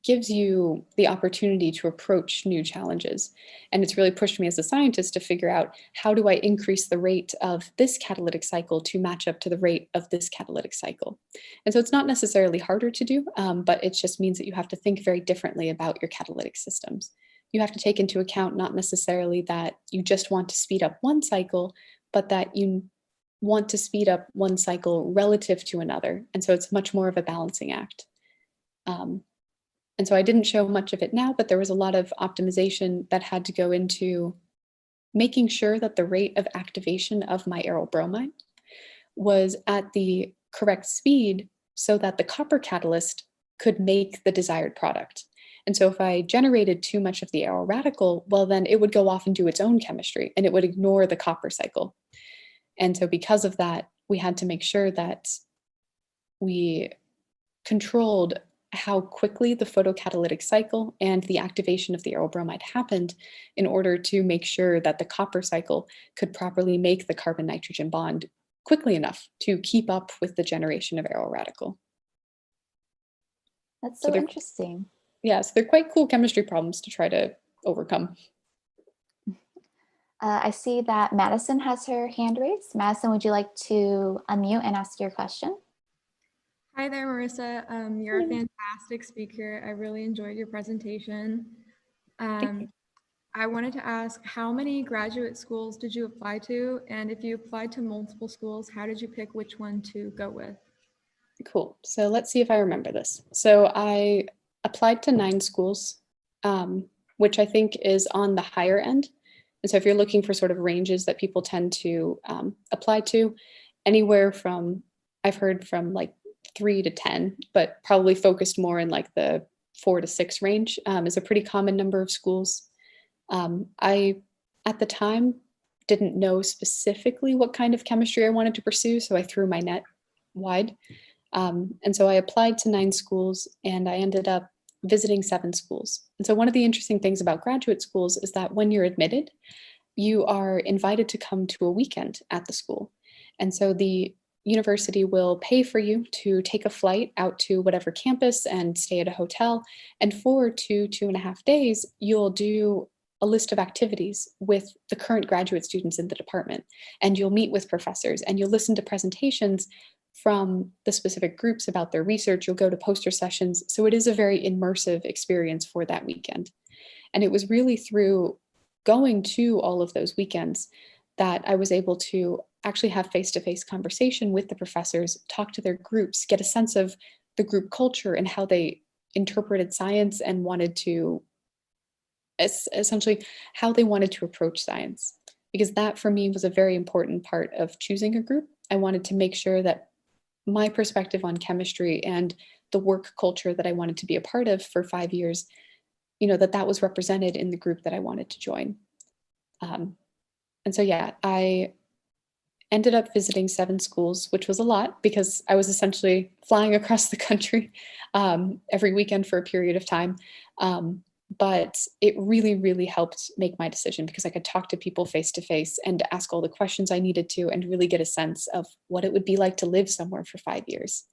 gives you the opportunity to approach new challenges. And it's really pushed me as a scientist to figure out, how do I increase the rate of this catalytic cycle to match up to the rate of this catalytic cycle? And so it's not necessarily harder to do, but it just means that you have to think very differently about your catalytic systems. You have to take into account not necessarily that you just want to speed up one cycle, but that you want to speed up one cycle relative to another. And so it's much more of a balancing act. And so I didn't show much of it now, but there was a lot of optimization that had to go into making sure that the rate of activation of my aryl bromide was at the correct speed so that the copper catalyst could make the desired product. And so if I generated too much of the aryl radical, well, then it would go off and do its own chemistry and it would ignore the copper cycle. And so because of that, we had to make sure that we controlled how quickly the photocatalytic cycle and the activation of the aryl bromide happened in order to make sure that the copper cycle could properly make the carbon-nitrogen bond quickly enough to keep up with the generation of aryl radical. That's so interesting. Yeah, so they're quite cool chemistry problems to try to overcome. I see that Madison has her hand raised. Madison, would you like to unmute and ask your question? Hi there, Marissa. You're a fantastic speaker. I really enjoyed your presentation. I wanted to ask, how many graduate schools did you apply to? And if you applied to multiple schools, how did you pick which one to go with? Cool. So let's see if I remember this. So I applied to 9 schools, which I think is on the higher end. And so if you're looking for sort of ranges that people tend to apply to, anywhere from, I've heard from like 3 to 10, but probably focused more in like the 4 to 6 range is a pretty common number of schools. I, at the time, didn't know specifically what kind of chemistry I wanted to pursue, so I threw my net wide. And so I applied to 9 schools and I ended up visiting 7 schools. And so one of the interesting things about graduate schools is that when you're admitted, you are invited to come to a weekend at the school. And so the university will pay for you to take a flight out to whatever campus and stay at a hotel. And for 2.5 days, you'll do a list of activities with the current graduate students in the department. And you'll meet with professors and you'll listen to presentations from the specific groups about their research. You'll go to poster sessions. So it is a very immersive experience for that weekend. And it was really through going to all of those weekends that I was able to actually have face-to-face conversation with the professors, talk to their groups, get a sense of the group culture and how they interpreted science and wanted to, essentially, how they wanted to approach science. Because that for me was a very important part of choosing a group. I wanted to make sure that my perspective on chemistry and the work culture that I wanted to be a part of for 5 years, that was represented in the group that I wanted to join. And so, yeah, I ended up visiting 7 schools, which was a lot because I was essentially flying across the country every weekend for a period of time. But it really, really helped make my decision because I could talk to people face to face and ask all the questions I needed to and really get a sense of what it would be like to live somewhere for 5 years.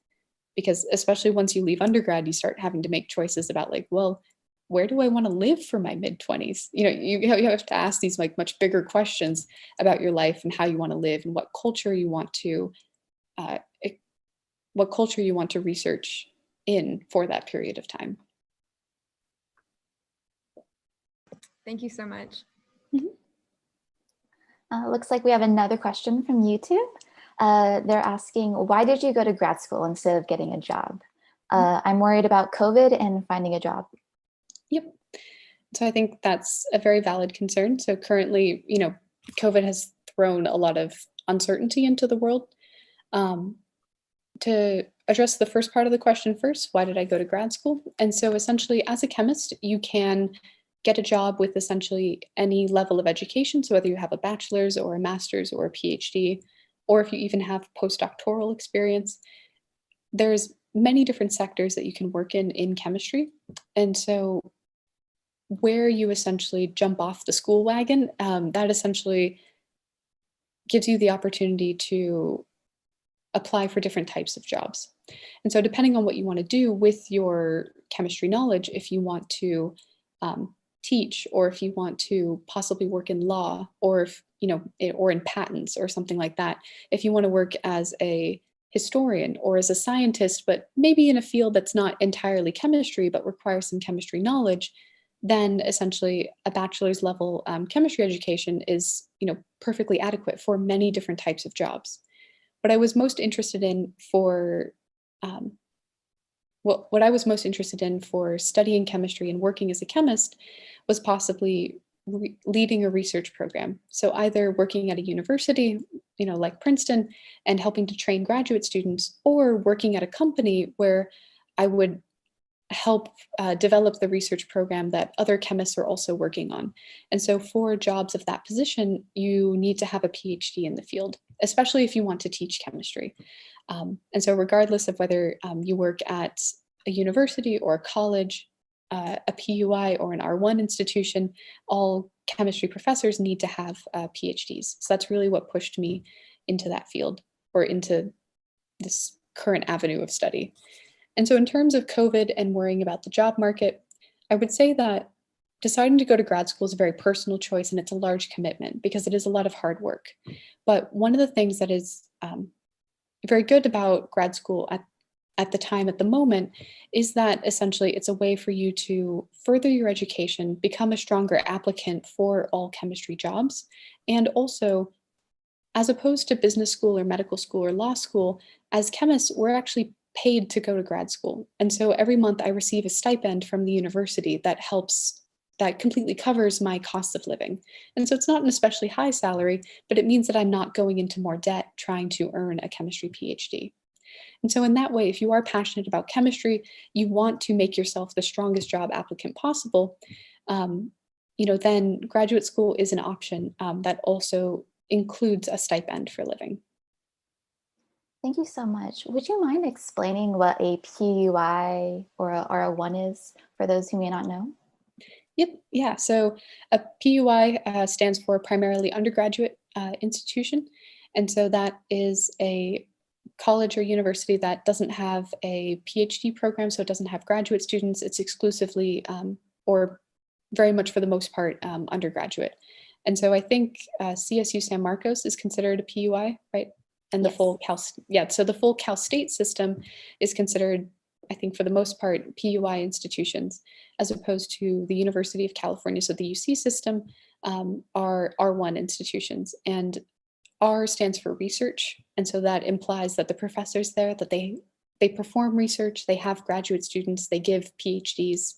Because especially once you leave undergrad, you start having to make choices about like, well, where do I want to live for my mid-20s? You have to ask these like much bigger questions about your life and how you want to live and what culture you want to research in for that period of time. Thank you so much. Looks like we have another question from YouTube. They're asking, why did you go to grad school instead of getting a job? I'm worried about COVID and finding a job. Yep. So I think that's a very valid concern. So currently, COVID has thrown a lot of uncertainty into the world. To address the first part of the question first, why did I go to grad school? And so essentially, as a chemist, you can get a job with essentially any level of education. So whether you have a bachelor's or a master's or a PhD, or if you even have postdoctoral experience, there's many different sectors that you can work in chemistry. And so where you essentially jump off the school wagon, that essentially gives you the opportunity to apply for different types of jobs. And so depending on what you want to do with your chemistry knowledge, if you want to teach, or if you want to possibly work in law, or if, or in patents or something like that, if you want to work as a historian or as a scientist, but maybe in a field that's not entirely chemistry, but requires some chemistry knowledge, then essentially a bachelor's level chemistry education is, perfectly adequate for many different types of jobs. What I was most interested in for what I was most interested in for studying chemistry and working as a chemist was possibly leading a research program. So either working at a university, like Princeton, and helping to train graduate students, or working at a company where I would help develop the research program that other chemists are also working on. And so for jobs of that position, you need to have a PhD in the field, especially if you want to teach chemistry. And so regardless of whether you work at a university or a college, a PUI or an R1 institution, all chemistry professors need to have PhDs. So that's really what pushed me into that field, or into this current avenue of study. And so in terms of COVID and worrying about the job market, I would say that deciding to go to grad school is a very personal choice, and it's a large commitment because it is a lot of hard work. But one of the things that is very good about grad school at the moment is that essentially it's a way for you to further your education, become a stronger applicant for all chemistry jobs, and also, as opposed to business school or medical school or law school, as chemists, we're actually paid to go to grad school. And so every month I receive a stipend from the university that completely covers my cost of living. And so it's not an especially high salary, but it means that I'm not going into more debt trying to earn a chemistry PhD. And so in that way, if you are passionate about chemistry, you want to make yourself the strongest job applicant possible, then graduate school is an option that also includes a stipend for living. Thank you so much. Would you mind explaining what a PUI or a R1 is for those who may not know? Yep. Yeah. So a PUI stands for primarily undergraduate institution. And so that is a college or university that doesn't have a PhD program. So it doesn't have graduate students. It's exclusively or very much for the most part undergraduate. And so I think CSU San Marcos is considered a PUI, right? And the full so the full Cal State system is considered, I think, for the most part, PUI institutions, as opposed to the University of California. So the UC system are R1 institutions, and R stands for research. And so that implies that the professors there, that they perform research, they have graduate students, they give PhDs.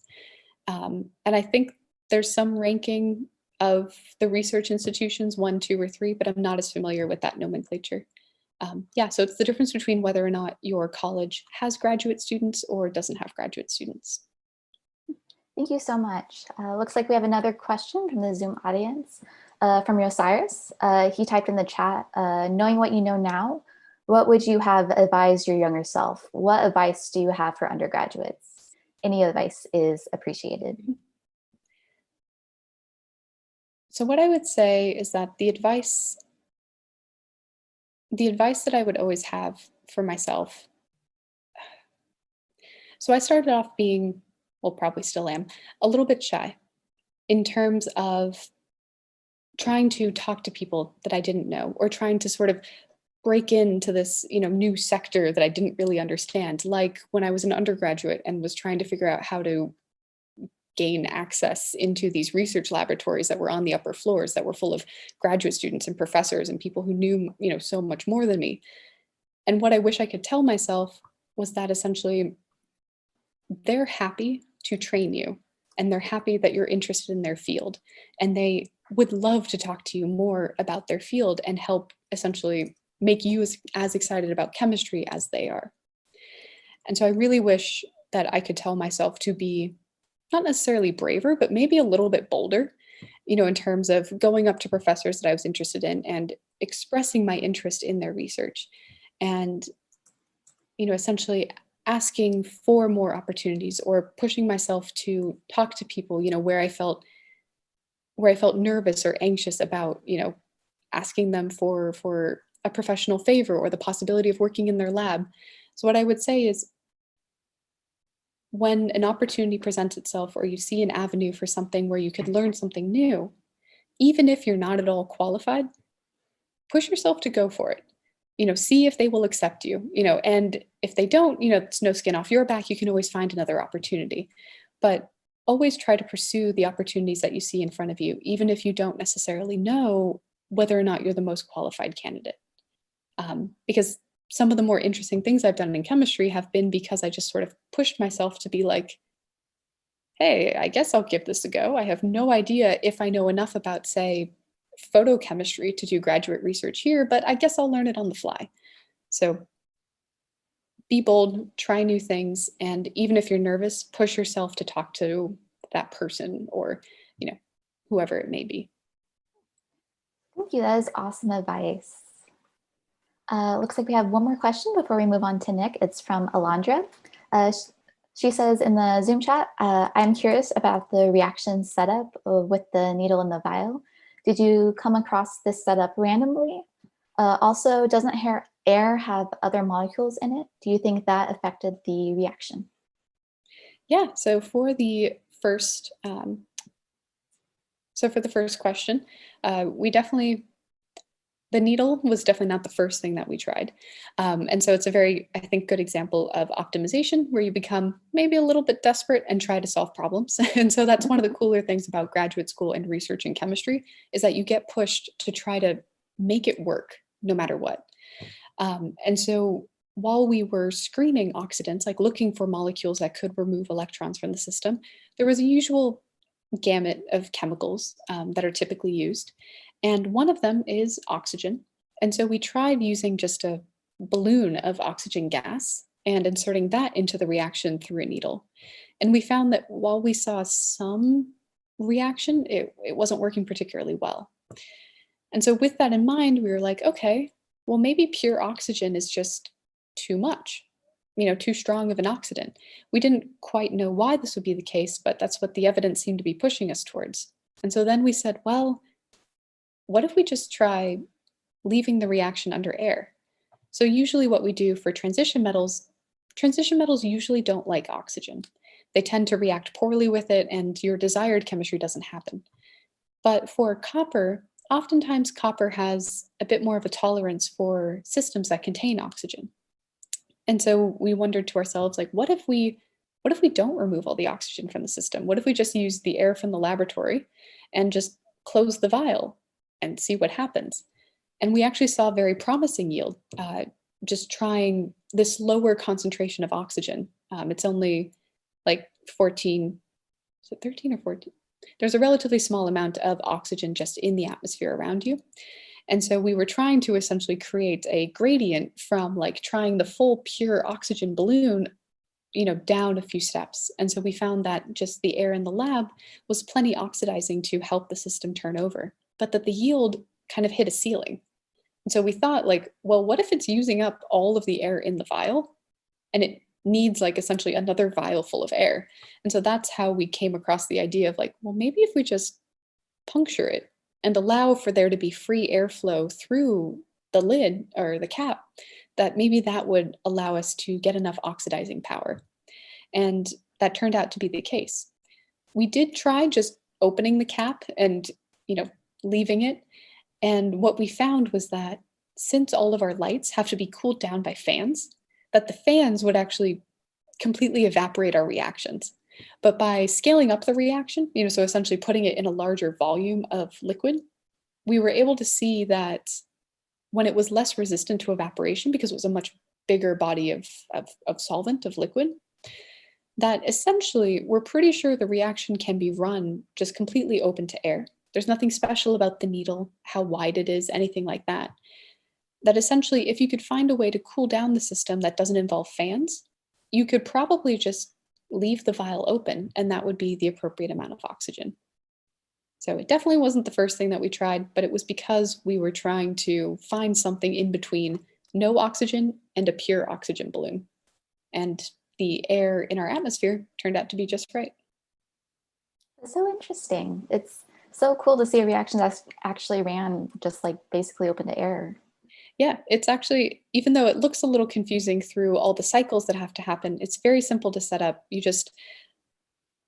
And I think there's some ranking of the research institutions, 1, 2, or 3, but I'm not as familiar with that nomenclature. So it's the difference between whether or not your college has graduate students or doesn't have graduate students. Thank you so much. Looks like we have another question from the Zoom audience from Osiris. He typed in the chat, knowing what you know now, what would you have advised your younger self? What advice do you have for undergraduates? Any advice is appreciated. So what I would say is that the advice that I would always have for myself. So I started off being, well, probably still am, a little bit shy in terms of trying to talk to people that I didn't know, or trying to sort of break into this, new sector that I didn't really understand. Like when I was an undergraduate and was trying to figure out how to gain access into these research laboratories that were on the upper floors that were full of graduate students and professors and people who knew, so much more than me. And what I wish I could tell myself was that essentially they're happy to train you, and they're happy that you're interested in their field, and they would love to talk to you more about their field and help essentially make you as excited about chemistry as they are. And so I really wish that I could tell myself to be not necessarily braver, but maybe a little bit bolder, in terms of going up to professors that I was interested in and expressing my interest in their research, and, essentially asking for more opportunities, or pushing myself to talk to people, where I felt nervous or anxious about, asking them for a professional favor or the possibility of working in their lab. So what I would say is, when an opportunity presents itself, or you see an avenue for something where you could learn something new, even if you're not at all qualified, push yourself to go for it. See if they will accept you, and if they don't, it's no skin off your back. You can always find another opportunity, but always try to pursue the opportunities that you see in front of you, even if you don't necessarily know whether or not you're the most qualified candidate. Because some of the more interesting things I've done in chemistry have been because I just sort of pushed myself to be like, hey, I guess I'll give this a go. I have no idea if I know enough about, say, photochemistry to do graduate research here, but I guess I'll learn it on the fly. So be bold, try new things, and even if you're nervous, push yourself to talk to that person or, whoever it may be. Thank you. That is awesome advice. Looks like we have one more question before we move on to Nick. It's from Alondra. She says in the Zoom chat, I'm curious about the reaction setup with the needle in the vial. Did you come across this setup randomly? Also, doesn't air have other molecules in it? Do you think that affected the reaction? Yeah, so for the first question, the needle was definitely not the first thing that we tried. And so it's a very, I think, good example of optimization where you become maybe a little bit desperate and try to solve problems. And so that's one of the cooler things about graduate school and research in chemistry, is that you get pushed to try to make it work no matter what. And so while we were screening oxidants, like looking for molecules that could remove electrons from the system, there was a usual gamut of chemicals that are typically used. And one of them is oxygen. And so we tried using just a balloon of oxygen gas and inserting that into the reaction through a needle. And we found that while we saw some reaction, it wasn't working particularly well. And so with that in mind, we were like, okay, well, maybe pure oxygen is just too much, too strong of an oxidant. We didn't quite know why this would be the case, but that's what the evidence seemed to be pushing us towards. And so then we said, well, what if we just try leaving the reaction under air? So usually what we do for transition metals usually don't like oxygen. They tend to react poorly with it, and your desired chemistry doesn't happen. But for copper, oftentimes copper has a bit more of a tolerance for systems that contain oxygen. And so we wondered to ourselves, like, what if we don't remove all the oxygen from the system? What if we just use the air from the laboratory and just close the vial and see what happens? And we actually saw very promising yield, just trying this lower concentration of oxygen. It's only like 14, is it 13 or 14? There's a relatively small amount of oxygen just in the atmosphere around you. And so we were trying to essentially create a gradient from like trying the full pure oxygen balloon, down a few steps. And so we found that just the air in the lab was plenty oxidizing to help the system turn over, but that the yield kind of hit a ceiling. And so we thought, like, well, what if it's using up all of the air in the vial and it needs like essentially another vial full of air? And so that's how we came across the idea of like, well, maybe if we just puncture it and allow for there to be free airflow through the lid or the cap, that maybe that would allow us to get enough oxidizing power. And that turned out to be the case. We did try just opening the cap and, leaving it. And what we found was that since all of our lights have to be cooled down by fans, that the fans would actually completely evaporate our reactions. But by scaling up the reaction, so essentially putting it in a larger volume of liquid, we were able to see that when it was less resistant to evaporation, because it was a much bigger body of solvent, of liquid, that essentially we're pretty sure the reaction can be run just completely open to air. There's nothing special about the needle, how wide it is, anything like that. That essentially, if you could find a way to cool down the system that doesn't involve fans, you could probably just leave the vial open, and that would be the appropriate amount of oxygen. So it definitely wasn't the first thing that we tried, but it was because we were trying to find something in between no oxygen and a pure oxygen balloon. And the air in our atmosphere turned out to be just right. It's so interesting. It's so cool to see a reaction that actually ran just like basically open to air. Yeah, it's actually, even though it looks a little confusing through all the cycles that have to happen, it's very simple to set up. You just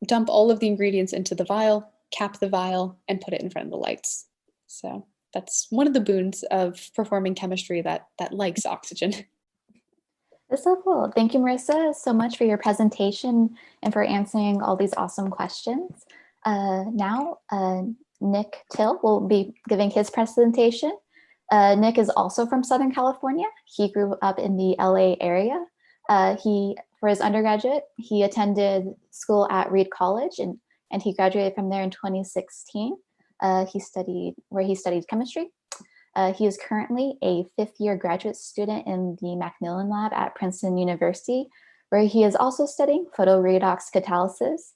dump all of the ingredients into the vial, cap the vial, and put it in front of the lights. So that's one of the boons of performing chemistry that likes oxygen. That's so cool. Thank you, Marissa, so much for your presentation and for answering all these awesome questions. Now, Nick Till will be giving his presentation. Nick is also from Southern California. He grew up in the LA area. For his undergraduate, he attended school at Reed College and he graduated from there in 2016. He studied chemistry. He is currently a fifth-year graduate student in the Macmillan Lab at Princeton University, where he is also studying photoredox catalysis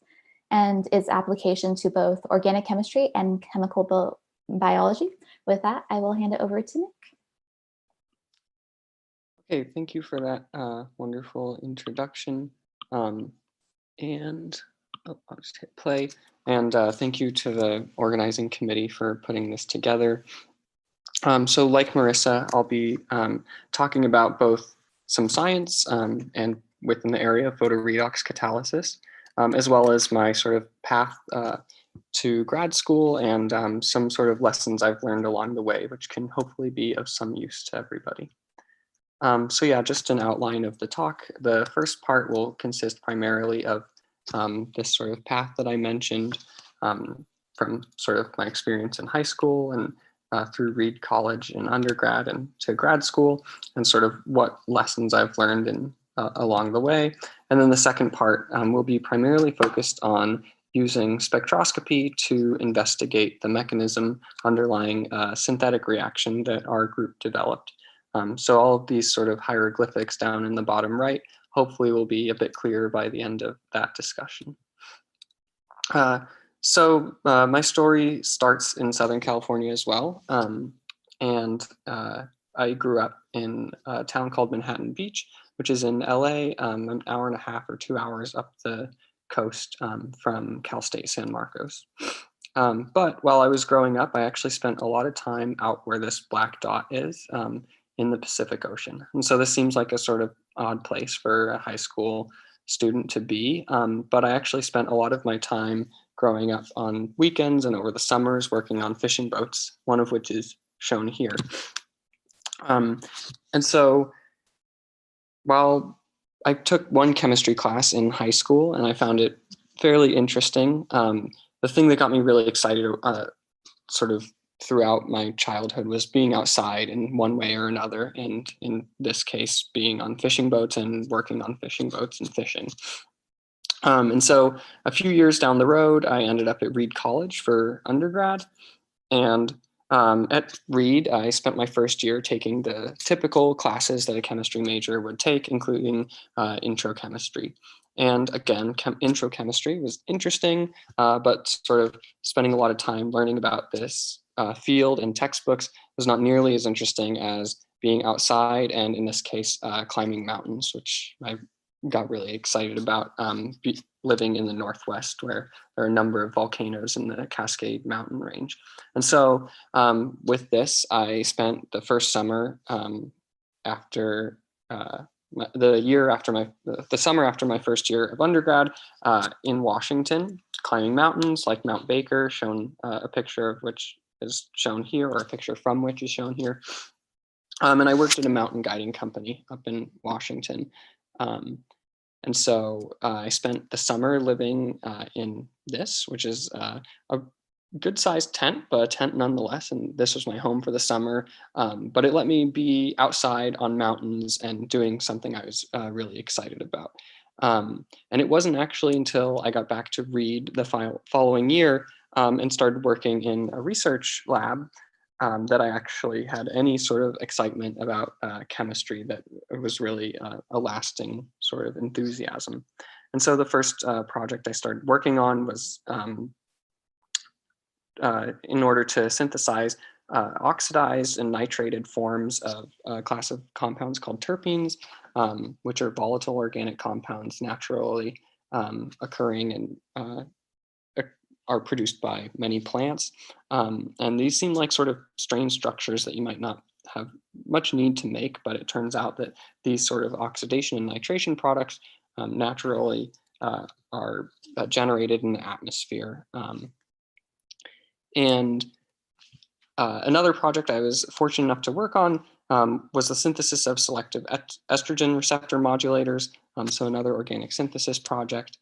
and its application to both organic chemistry and chemical biology. With that, I will hand it over to Nick. Okay, thank you for that wonderful introduction. I'll just hit play. And thank you to the organizing committee for putting this together. So like Marissa, I'll be talking about both some science and within the area of photoredox catalysis, as well as my sort of path to grad school and some sort of lessons I've learned along the way, which can hopefully be of some use to everybody. So yeah, just an outline of the talk. The first part will consist primarily of this sort of path that I mentioned from sort of my experience in high school and through Reed College in undergrad and to grad school, and sort of what lessons I've learned in, along the way. And then the second part will be primarily focused on using spectroscopy to investigate the mechanism underlying a synthetic reaction that our group developed. So all of these sort of hieroglyphics down in the bottom right hopefully will be a bit clearer by the end of that discussion. So my story starts in Southern California as well. I grew up in a town called Manhattan Beach, which is in LA, an hour and a half or 2 hours up the coast from Cal State San Marcos. But while I was growing up, I actually spent a lot of time out where this black dot is in the Pacific Ocean. And so this seems like a sort of odd place for a high school student to be. But I actually spent a lot of my time growing up on weekends and over the summers working on fishing boats, one of which is shown here. And so while I took one chemistry class in high school and I found it fairly interesting, the thing that got me really excited sort of throughout my childhood was being outside in one way or another, and in this case being on fishing boats and working on fishing boats and fishing. And so a few years down the road, I ended up at Reed College for undergrad. And at Reed, I spent my first year taking the typical classes that a chemistry major would take, including intro chemistry. And again, intro chemistry was interesting, but sort of spending a lot of time learning about this field and textbooks was not nearly as interesting as being outside and, in this case, climbing mountains, which I got really excited about, living in the Northwest, where there are a number of volcanoes in the Cascade Mountain range. And so with this, I spent the first summer after the summer after my first year of undergrad in Washington, climbing mountains like Mount Baker, shown a picture of which is shown here, or a picture from which is shown here. And I worked at a mountain guiding company up in Washington. And so I spent the summer living in this, which is a good sized tent, but a tent nonetheless. And this was my home for the summer. But it let me be outside on mountains and doing something I was really excited about. And it wasn't actually until I got back to Reed the following year and started working in a research lab that I actually had any sort of excitement about chemistry, that it was really a lasting sort of enthusiasm. And so the first project I started working on was in order to synthesize oxidized and nitrated forms of a class of compounds called terpenes, which are volatile organic compounds naturally occurring and are produced by many plants. And these seem like sort of strange structures that you might not have much need to make, but it turns out that these sort of oxidation and nitration products naturally are generated in the atmosphere. And another project I was fortunate enough to work on was the synthesis of selective estrogen receptor modulators, so another organic synthesis project.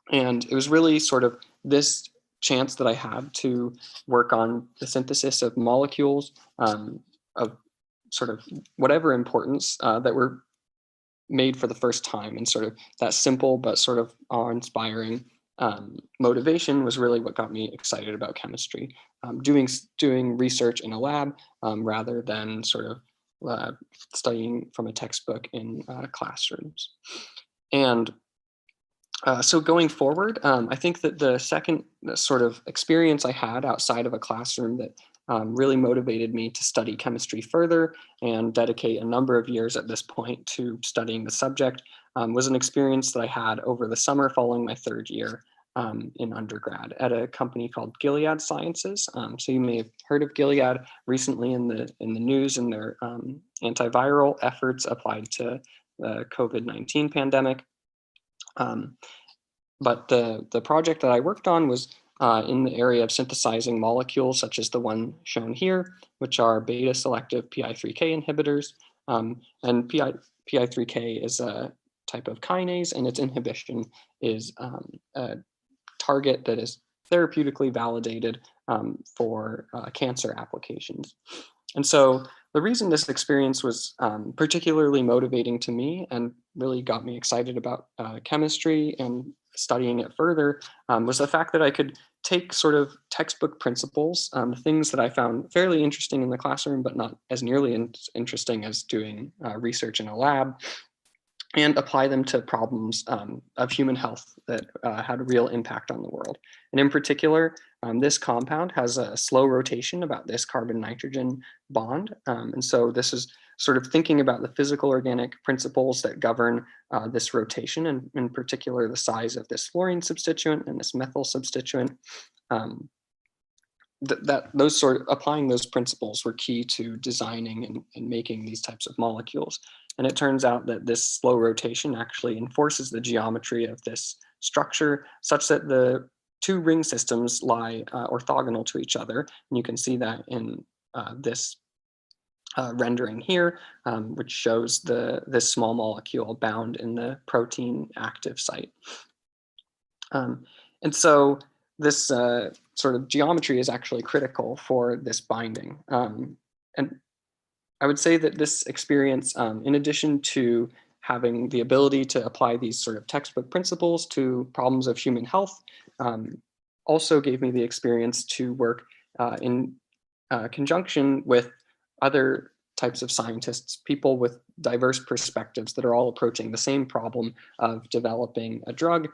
And it was really sort of this chance that I had to work on the synthesis of molecules of sort of whatever importance that were made for the first time, and sort of that simple but sort of awe-inspiring motivation was really what got me excited about chemistry. Doing research in a lab rather than sort of studying from a textbook in classrooms. And so going forward, I think that the second sort of experience I had outside of a classroom that really motivated me to study chemistry further and dedicate a number of years at this point to studying the subject was an experience that I had over the summer following my third year in undergrad at a company called Gilead Sciences. So you may have heard of Gilead recently in the news and their antiviral efforts applied to the COVID-19 pandemic. But the project that I worked on was in the area of synthesizing molecules such as the one shown here, which are beta selective PI3K inhibitors. And PI3K is a type of kinase, and its inhibition is a target that is therapeutically validated for cancer applications. And so the reason this experience was particularly motivating to me and really got me excited about chemistry and studying it further was the fact that I could take sort of textbook principles, things that I found fairly interesting in the classroom, but not as nearly interesting as doing research in a lab, and apply them to problems of human health that had a real impact on the world. And in particular, this compound has a slow rotation about this carbon-nitrogen bond. And so this is sort of thinking about the physical organic principles that govern this rotation, and in particular, the size of this fluorine substituent and this methyl substituent. Those sort of applying those principles were key to designing and making these types of molecules. And it turns out that this slow rotation actually enforces the geometry of this structure such that the two ring systems lie orthogonal to each other. And you can see that in this rendering here, which shows this small molecule bound in the protein active site. And so this sort of geometry is actually critical for this binding. And I would say that this experience, in addition to having the ability to apply these sort of textbook principles to problems of human health, also gave me the experience to work in conjunction with other types of scientists, people with diverse perspectives that are all approaching the same problem of developing a drug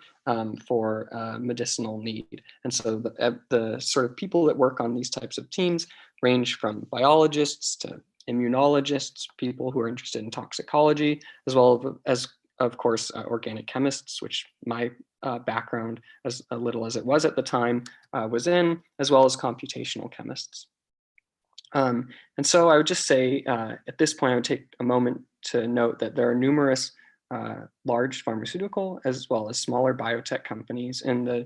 for medicinal need. And so the sort of people that work on these types of teams range from biologists to immunologists, people who are interested in toxicology, as well as, of course, organic chemists, which my background, as little as it was at the time, was in, as well as computational chemists. And so I would just say at this point, I would take a moment to note that there are numerous large pharmaceutical as well as smaller biotech companies in the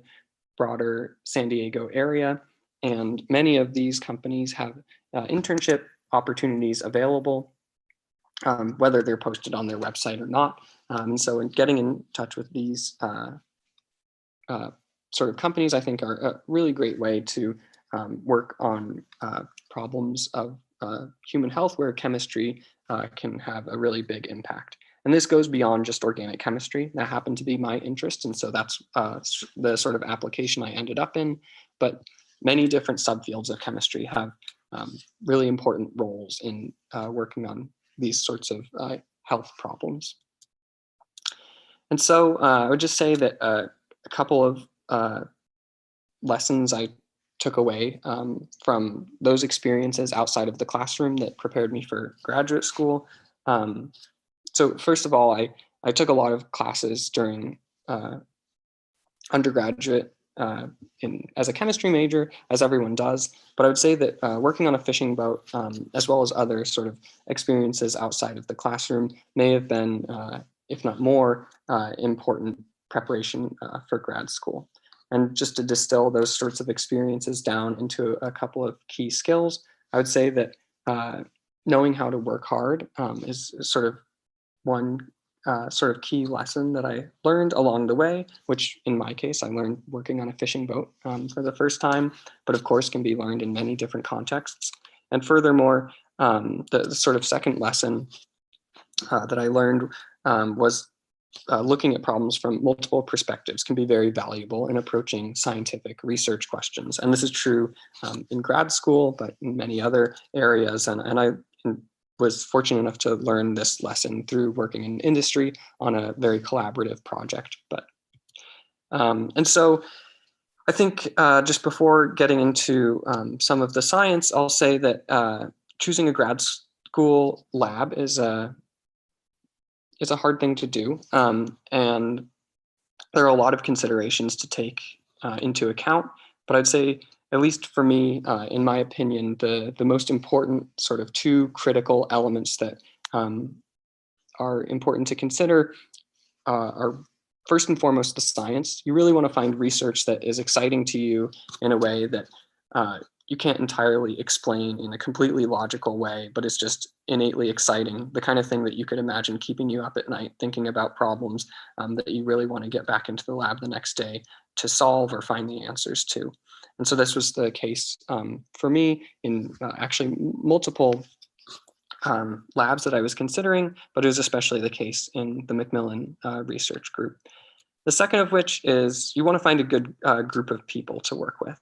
broader San Diego area. And many of these companies have internship opportunities available. whether they're posted on their website or not. And so in getting in touch with these sort of companies, I think, are a really great way to work on problems of human health where chemistry can have a really big impact. And this goes beyond just organic chemistry. That happened to be my interest, and so that's the sort of application I ended up in. But many different subfields of chemistry have really important roles in working on these sorts of health problems. And so I would just say that a couple of lessons I took away from those experiences outside of the classroom that prepared me for graduate school. So first of all, I took a lot of classes during undergraduate as a chemistry major, as everyone does. But I would say that working on a fishing boat, as well as other sort of experiences outside of the classroom, may have been, if not more, important preparation for grad school. And just to distill those sorts of experiences down into a couple of key skills, I would say that knowing how to work hard is sort of one sort of key lesson that I learned along the way, which in my case, I learned working on a fishing boat for the first time, but of course can be learned in many different contexts. And furthermore, the sort of second lesson that I learned was looking at problems from multiple perspectives can be very valuable in approaching scientific research questions. And this is true in grad school, but in many other areas. And I was fortunate enough to learn this lesson through working in industry on a very collaborative project. But and so I think just before getting into some of the science, I'll say that choosing a grad school lab is a hard thing to do. And there are a lot of considerations to take into account, but I'd say, at least for me, in my opinion, the most important sort of two critical elements that are important to consider are first and foremost the science. You really want to find research that is exciting to you in a way that you can't entirely explain in a completely logical way, but it's just innately exciting, the kind of thing that you could imagine keeping you up at night thinking about problems that you really want to get back into the lab the next day to solve or find the answers to. And so this was the case for me in actually multiple labs that I was considering, but it was especially the case in the Macmillan research group. The second of which is you want to find a good group of people to work with.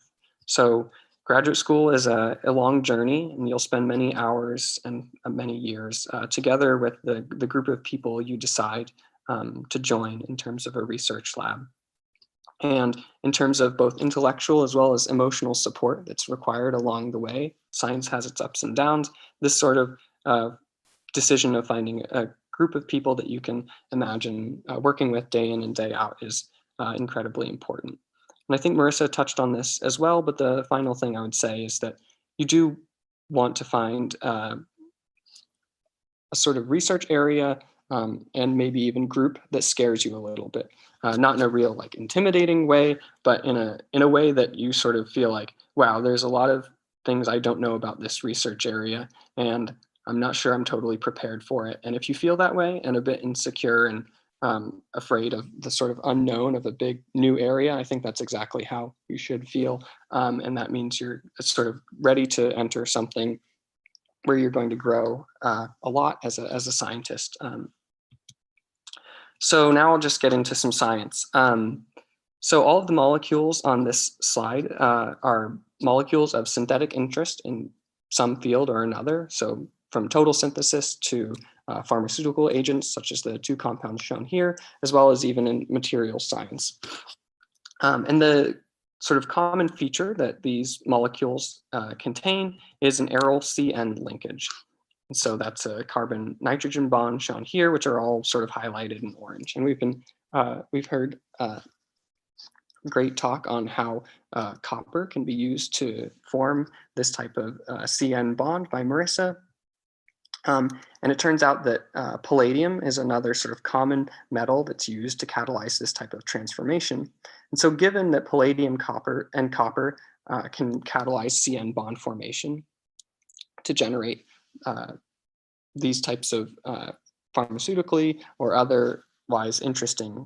So graduate school is a long journey, and you'll spend many hours and many years together with the group of people you decide to join in terms of a research lab. And in terms of both intellectual as well as emotional support that's required along the way, science has its ups and downs. This sort of decision of finding a group of people that you can imagine working with day in and day out is incredibly important. And I think Marissa touched on this as well, but the final thing I would say is that you do want to find a sort of research area and maybe even group that scares you a little bit. Not in a real like intimidating way, but in a way that you sort of feel like, wow, there's a lot of things I don't know about this research area, and I'm not sure I'm totally prepared for it. And if you feel that way and a bit insecure and afraid of the sort of unknown of a big new area, I think that's exactly how you should feel. And that means you're sort of ready to enter something where you're going to grow a lot as a scientist. So now I'll just get into some science. So all of the molecules on this slide are molecules of synthetic interest in some field or another. So from total synthesis to pharmaceutical agents, such as the two compounds shown here, as well as even in material science. And the sort of common feature that these molecules contain is an aryl CN linkage. And so that's a carbon-nitrogen bond shown here, which are all sort of highlighted in orange. And we've heard great talk on how copper can be used to form this type of CN bond by Marissa. And it turns out that palladium is another sort of common metal that's used to catalyze this type of transformation. And so given that palladium and copper can catalyze CN bond formation to generate these types of pharmaceutically or otherwise interesting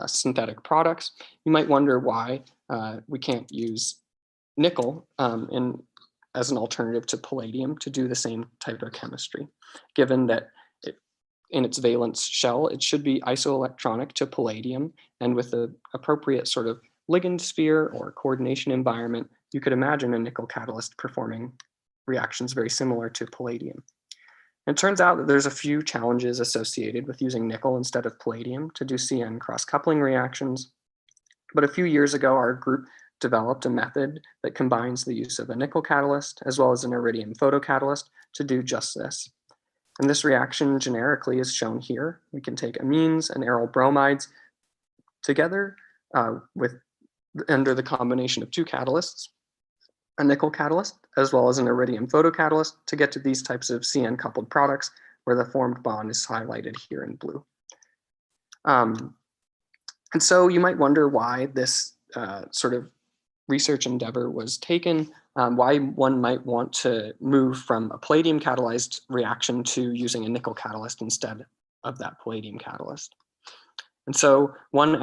synthetic products, you might wonder why we can't use nickel as an alternative to palladium to do the same type of chemistry, given that in its valence shell, it should be isoelectronic to palladium, and with the appropriate sort of ligand sphere or coordination environment, you could imagine a nickel catalyst performing reactions very similar to palladium. And it turns out that there's a few challenges associated with using nickel instead of palladium to do CN cross-coupling reactions. But a few years ago, our group developed a method that combines the use of a nickel catalyst as well as an iridium photocatalyst to do just this. And this reaction generically is shown here. We can take amines and aryl bromides together under the combination of two catalysts, a nickel catalyst as well as an iridium photocatalyst, to get to these types of CN coupled products where the formed bond is highlighted here in blue. And so you might wonder why this sort of research endeavor was taken, why one might want to move from a palladium catalyzed reaction to using a nickel catalyst instead of that palladium catalyst. And so one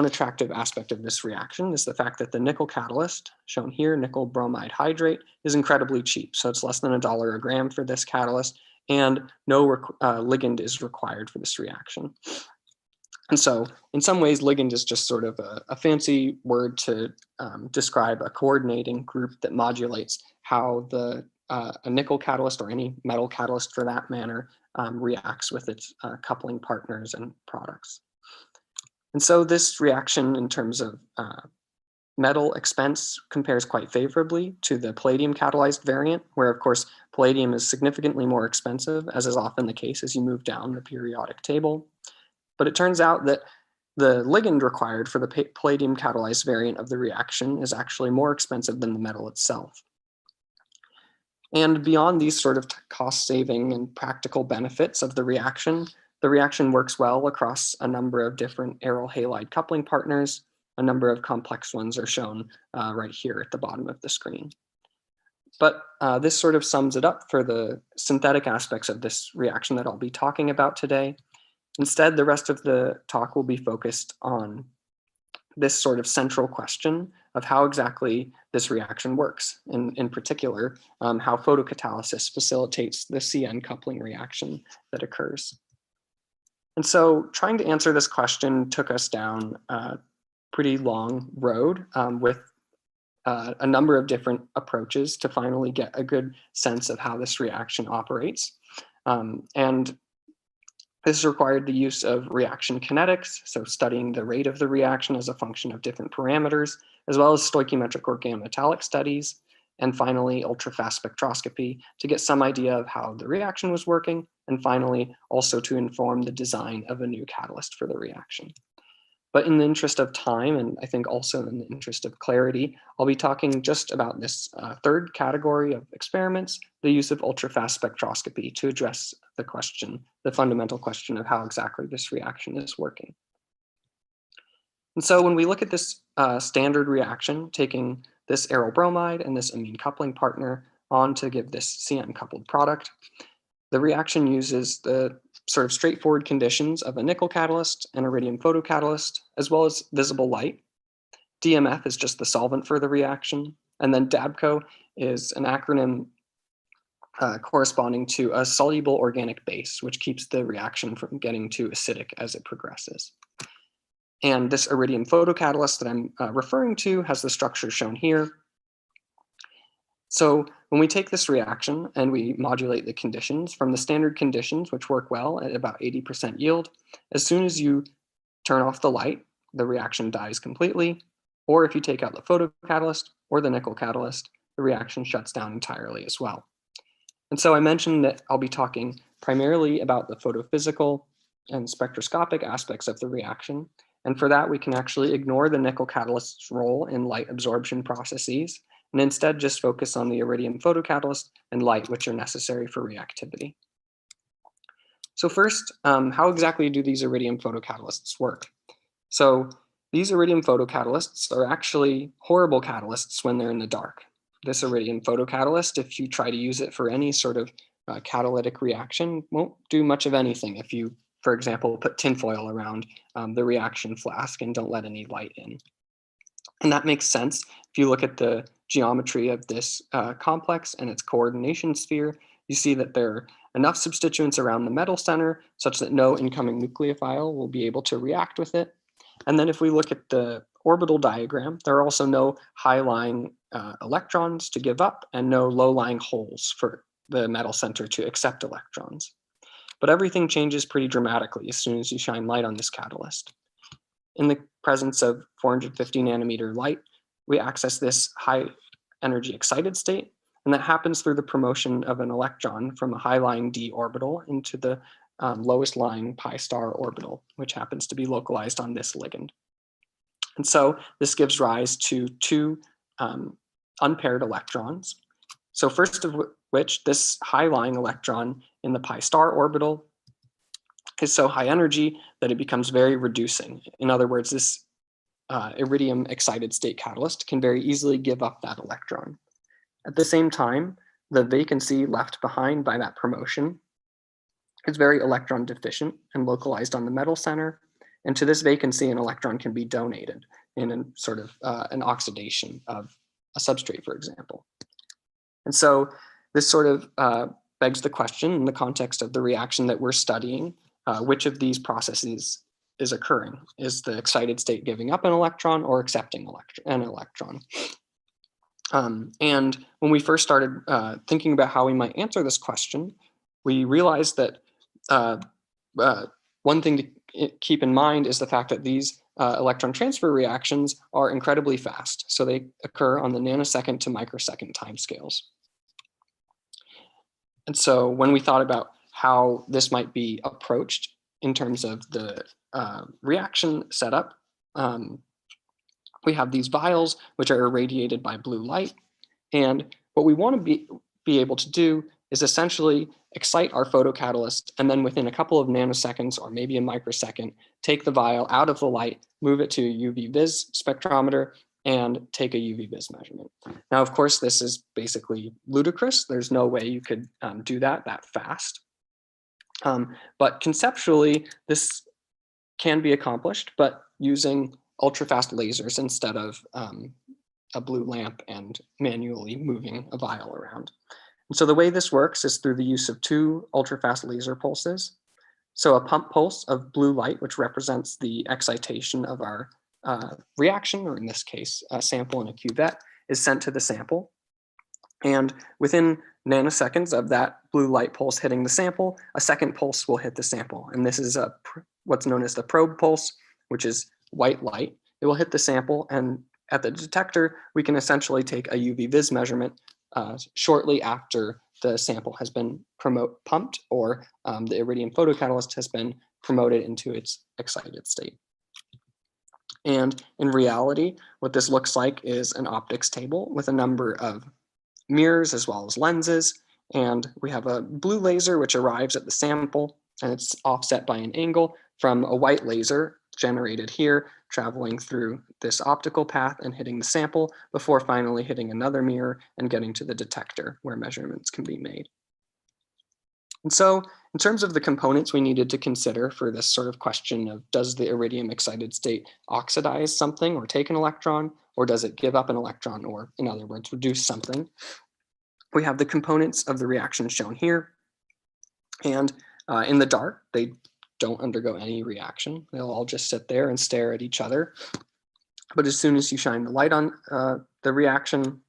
attractive aspect of this reaction is the fact that the nickel catalyst, shown here, nickel bromide hydrate, is incredibly cheap. So it's less than $1 a gram for this catalyst, and no ligand is required for this reaction. And so in some ways, ligand is just sort of a fancy word to describe a coordinating group that modulates how a nickel catalyst, or any metal catalyst for that matter, reacts with its coupling partners and products. And so this reaction in terms of metal expense compares quite favorably to the palladium catalyzed variant, where of course palladium is significantly more expensive, as is often the case as you move down the periodic table. But it turns out that the ligand required for the palladium catalyzed variant of the reaction is actually more expensive than the metal itself. And beyond these sort of cost saving and practical benefits of the reaction works well across a number of different aryl halide coupling partners. A number of complex ones are shown right here at the bottom of the screen. But this sort of sums it up for the synthetic aspects of this reaction that I'll be talking about today. Instead, the rest of the talk will be focused on this sort of central question of how exactly this reaction works, in particular, how photocatalysis facilitates the CN coupling reaction that occurs. And so trying to answer this question took us down a pretty long road with a number of different approaches to finally get a good sense of how this reaction operates. And this required the use of reaction kinetics, so studying the rate of the reaction as a function of different parameters, as well as stoichiometric organometallic studies, and finally ultrafast spectroscopy to get some idea of how the reaction was working, and finally also to inform the design of a new catalyst for the reaction. But in the interest of time, and I think also in the interest of clarity, I'll be talking just about this third category of experiments, the use of ultrafast spectroscopy to address the question, the fundamental question of how exactly this reaction is working. And so when we look at this standard reaction, taking this aryl bromide and this amine coupling partner on to give this CN coupled product, the reaction uses the sort of straightforward conditions of a nickel catalyst, an iridium photocatalyst, as well as visible light. DMF is just the solvent for the reaction. And then DABCO is an acronym corresponding to a soluble organic base, which keeps the reaction from getting too acidic as it progresses. And this iridium photocatalyst that I'm referring to has the structure shown here. So when we take this reaction and we modulate the conditions from the standard conditions, which work well at about 80% yield, as soon as you turn off the light, the reaction dies completely. Or if you take out the photocatalyst or the nickel catalyst, the reaction shuts down entirely as well. And so I mentioned that I'll be talking primarily about the photophysical and spectroscopic aspects of the reaction. And for that, we can actually ignore the nickel catalyst's role in light absorption processes, and instead just focus on the iridium photocatalyst and light, which are necessary for reactivity. So first, how exactly do these iridium photocatalysts work? So these iridium photocatalysts are actually horrible catalysts when they're in the dark. This iridium photocatalyst, if you try to use it for any sort of catalytic reaction won't do much of anything if you, for example, put tinfoil around the reaction flask and don't let any light in. And that makes sense. If you look at the geometry of this complex and its coordination sphere, you see that there are enough substituents around the metal center such that no incoming nucleophile will be able to react with it. And then if we look at the orbital diagram, there are also no high-lying electrons to give up and no low-lying holes for the metal center to accept electrons. But everything changes pretty dramatically as soon as you shine light on this catalyst. In the presence of 450 nanometer light, we access this high energy excited state, and that happens through the promotion of an electron from a high-lying d orbital into the lowest lying pi star orbital, which happens to be localized on this ligand. And so this gives rise to two unpaired electrons. So first of which, this high-lying electron in the pi star orbital is so high energy that it becomes very reducing. In other words, this iridium excited state catalyst can very easily give up that electron. At the same time, the vacancy left behind by that promotion is very electron deficient and localized on the metal center. And to this vacancy, an electron can be donated in a sort of an oxidation of a substrate, for example. And so this sort of begs the question in the context of the reaction that we're studying, which of these processes is occurring? Is the excited state giving up an electron or accepting an electron? And when we first started thinking about how we might answer this question, we realized that one thing to keep in mind is the fact that these electron transfer reactions are incredibly fast. So they occur on the nanosecond to microsecond timescales. And so when we thought about how this might be approached in terms of the reaction setup, we have these vials which are irradiated by blue light. And what we want to be able to do is essentially excite our photocatalyst, and then within a couple of nanoseconds or maybe a microsecond, take the vial out of the light, move it to a UV vis spectrometer, and take a UV vis measurement. Now, of course, this is basically ludicrous. There's no way you could do that fast. But conceptually, this can be accomplished, but using ultra-fast lasers instead of a blue lamp and manually moving a vial around. And so the way this works is through the use of two ultra-fast laser pulses. So a pump pulse of blue light, which represents the excitation of our reaction, or in this case, a sample in a cuvette, is sent to the sample. And within nanoseconds of that blue light pulse hitting the sample, a second pulse will hit the sample. And this is what's known as the probe pulse, which is white light. It will hit the sample, and at the detector, we can essentially take a UV vis measurement shortly after the sample has been pumped, or the iridium photocatalyst has been promoted into its excited state. And in reality, what this looks like is an optics table with a number of mirrors as well as lenses. And we have a blue laser which arrives at the sample, and it's offset by an angle from a white laser generated here, traveling through this optical path and hitting the sample before finally hitting another mirror and getting to the detector where measurements can be made. And so in terms of the components we needed to consider for this sort of question of, does the iridium excited state oxidize something or take an electron, or does it give up an electron, or in other words, reduce something? We have the components of the reaction shown here. And in the dark, they don't undergo any reaction. They'll all just sit there and stare at each other. But as soon as you shine the light on the reaction,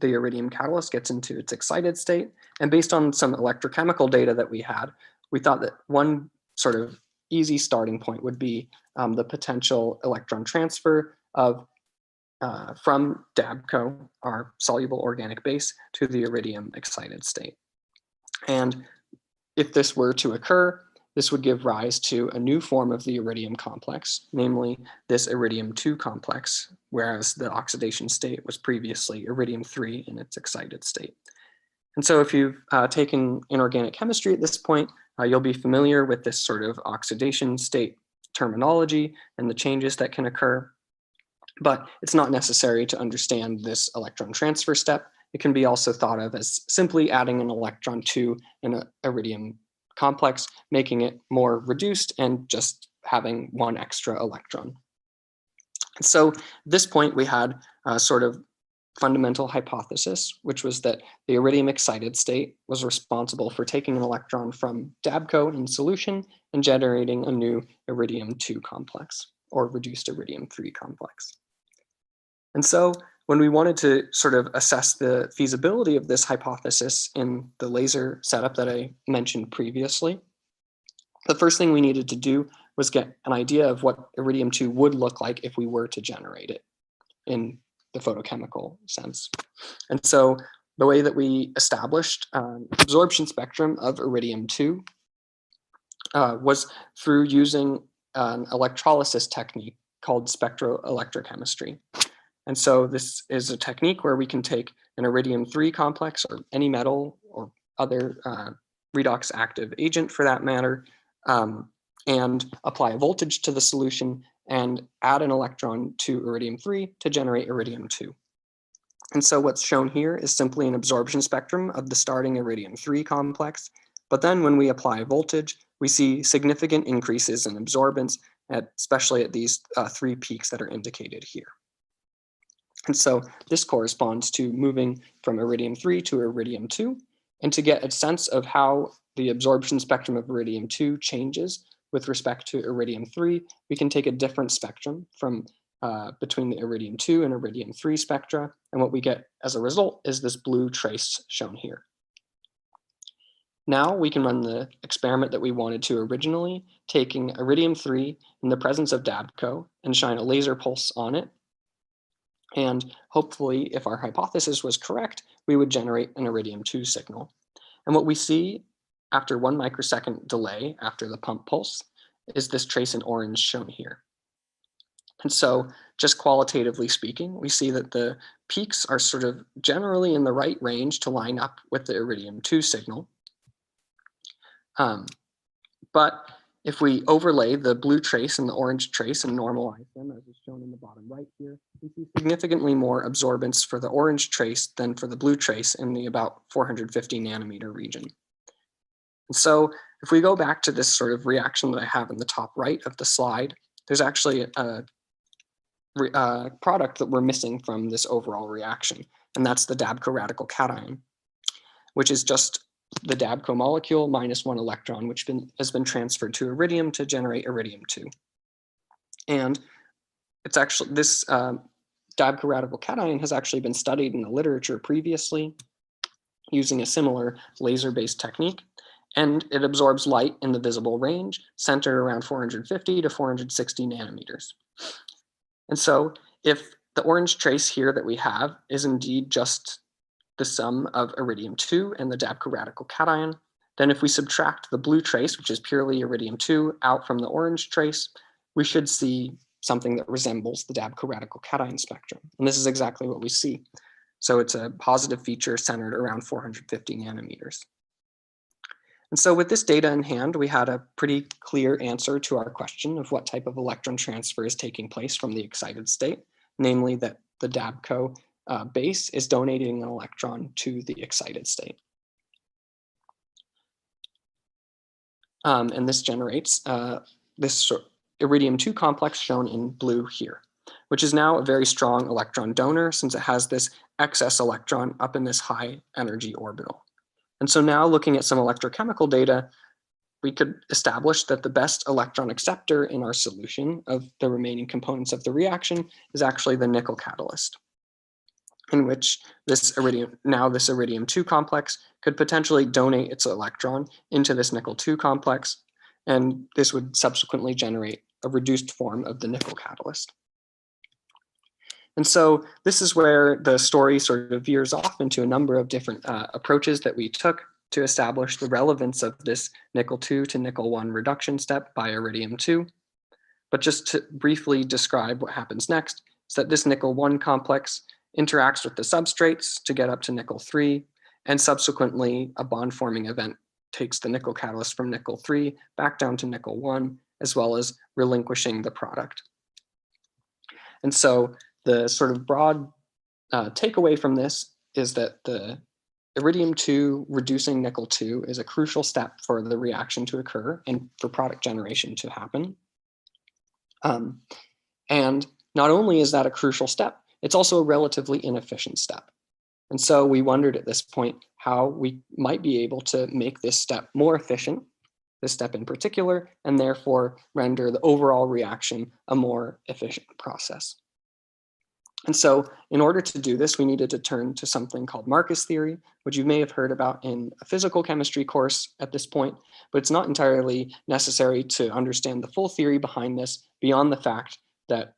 the iridium catalyst gets into its excited state. And based on some electrochemical data that we had, we thought that one sort of easy starting point would be the potential electron transfer of from DABCO, our soluble organic base, to the iridium excited state. And if this were to occur, this would give rise to a new form of the iridium complex, namely this iridium-2 complex, whereas the oxidation state was previously iridium-3 in its excited state. And so if you've taken inorganic chemistry at this point, you'll be familiar with this sort of oxidation state terminology and the changes that can occur. But it's not necessary to understand this electron transfer step it can be also thought of as simply adding an electron to an iridium complex, making it more reduced and just having one extra electron. So at this point, we had a sort of fundamental hypothesis, which was that the iridium excited state was responsible for taking an electron from DABCO in solution and generating a new iridium-2 complex, or reduced iridium-3 complex. And so when we wanted to sort of assess the feasibility of this hypothesis in the laser setup that I mentioned previously, the first thing we needed to do was get an idea of what iridium-2 would look like if we were to generate it in the photochemical sense. And so the way that we established absorption spectrum of iridium-2 was through using an electrolysis technique called spectroelectrochemistry. And so this is a technique where we can take an iridium-3 complex or any metal or other redox active agent for that matter, and apply a voltage to the solution and add an electron to iridium-3 to generate iridium-2. And so what's shown here is simply an absorption spectrum of the starting iridium-3 complex. But then when we apply voltage, we see significant increases in absorbance, especially at these 3 peaks that are indicated here. And so this corresponds to moving from iridium-3 to iridium-2. And to get a sense of how the absorption spectrum of iridium-2 changes with respect to iridium-3, we can take a different spectrum from between the iridium-2 and iridium-3 spectra. And what we get as a result is this blue trace shown here. Now we can run the experiment that we wanted to originally, taking iridium-3 in the presence of DABCO and shine a laser pulse on it. And hopefully, if our hypothesis was correct, we would generate an iridium-2 signal. And what we see after 1 microsecond delay after the pump pulse is this trace in orange shown here. And so just qualitatively speaking, we see that the peaks are sort of generally in the right range to line up with the iridium-2 signal. But if we overlay the blue trace and the orange trace and normalize them, as is shown in the bottom right here, we see significantly more absorbance for the orange trace than for the blue trace in the about 450 nanometer region. And so if we go back to this sort of reaction that I have in the top right of the slide, there's actually a product that we're missing from this overall reaction, and that's the DABCO radical cation, which is just the DABCO molecule minus 1 electron, which has been transferred to iridium to generate iridium-2. And it's actually, this DABCO radical cation has actually been studied in the literature previously using a similar laser-based technique, and it absorbs light in the visible range, centered around 450 to 460 nanometers. And so if the orange trace here that we have is indeed just the sum of iridium-2 and the DABCO radical cation, then if we subtract the blue trace, which is purely iridium-2, out from the orange trace, we should see something that resembles the DABCO radical cation spectrum. And this is exactly what we see. So it's a positive feature centered around 450 nanometers. And so with this data in hand, we had a pretty clear answer to our question of what type of electron transfer is taking place from the excited state, namely that the DABCO base is donating an electron to the excited state. And this generates this iridium-2 complex shown in blue here, which is now a very strong electron donor since it has this excess electron up in this high energy orbital. And so now looking at some electrochemical data, we could establish that the best electron acceptor in our solution of the remaining components of the reaction is actually the nickel catalyst, in which this iridium-2 complex could potentially donate its electron into this nickel-2 complex, and this would subsequently generate a reduced form of the nickel catalyst. And so this is where the story sort of veers off into a number of different approaches that we took to establish the relevance of this nickel-2 to nickel-1 reduction step by iridium-2. But just to briefly describe what happens next is that this nickel-1 complex interacts with the substrates to get up to nickel-3, and subsequently a bond-forming event takes the nickel catalyst from nickel-3 back down to nickel-1, as well as relinquishing the product. And so the sort of broad takeaway from this is that the iridium-2 reducing nickel-2 is a crucial step for the reaction to occur and for product generation to happen. And not only is that a crucial step, it's also a relatively inefficient step. And so we wondered at this point how we might be able to make this step more efficient, this step in particular, and therefore render the overall reaction a more efficient process. And so in order to do this, we needed to turn to something called Marcus theory, which you may have heard about in a physical chemistry course at this point, but it's not entirely necessary to understand the full theory behind this beyond the fact that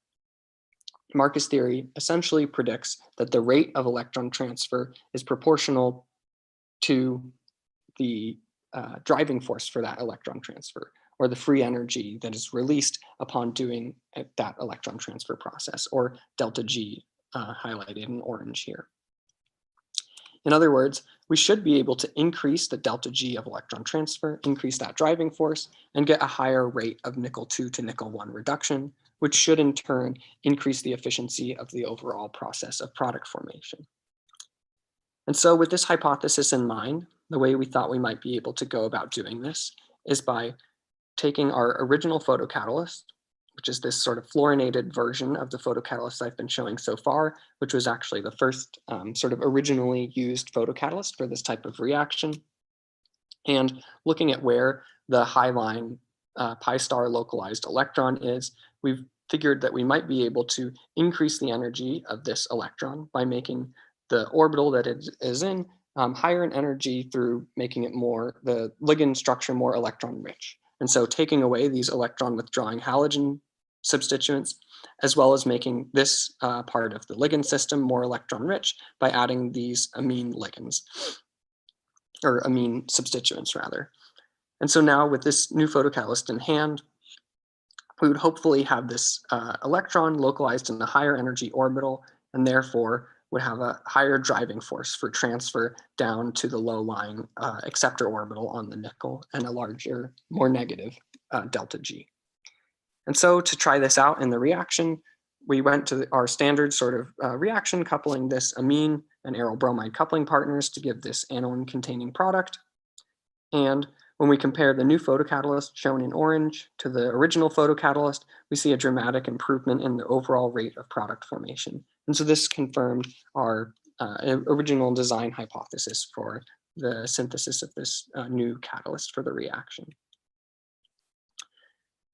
Marcus theory essentially predicts that the rate of electron transfer is proportional to the driving force for that electron transfer, or the free energy that is released upon doing that electron transfer process, or delta G, highlighted in orange here. In other words, we should be able to increase the delta G of electron transfer, increase that driving force, and get a higher rate of nickel-2 to nickel-1 reduction, which should in turn increase the efficiency of the overall process of product formation. And so with this hypothesis in mind, the way we thought we might be able to go about doing this is by taking our original photocatalyst, which is this sort of fluorinated version of the photocatalyst I've been showing so far, which was actually the first sort of originally used photocatalyst for this type of reaction, and looking at where the high line pi star localized electron is, we've figured that we might be able to increase the energy of this electron by making the orbital that it is in higher in energy through making it more, the ligand structure more electron rich. And so taking away these electron withdrawing halogen substituents, as well as making this part of the ligand system more electron rich by adding these amine ligands, or amine substituents rather. And so now with this new photocatalyst in hand, we would hopefully have this electron localized in the higher energy orbital, and therefore would have a higher driving force for transfer down to the low-lying acceptor orbital on the nickel, and a larger, more negative delta G. And so to try this out in the reaction, we went to our standard sort of reaction, coupling this amine and aryl bromide coupling partners to give this aniline-containing product. And when we compare the new photocatalyst shown in orange to the original photocatalyst, we see a dramatic improvement in the overall rate of product formation. And so this confirmed our original design hypothesis for the synthesis of this new catalyst for the reaction.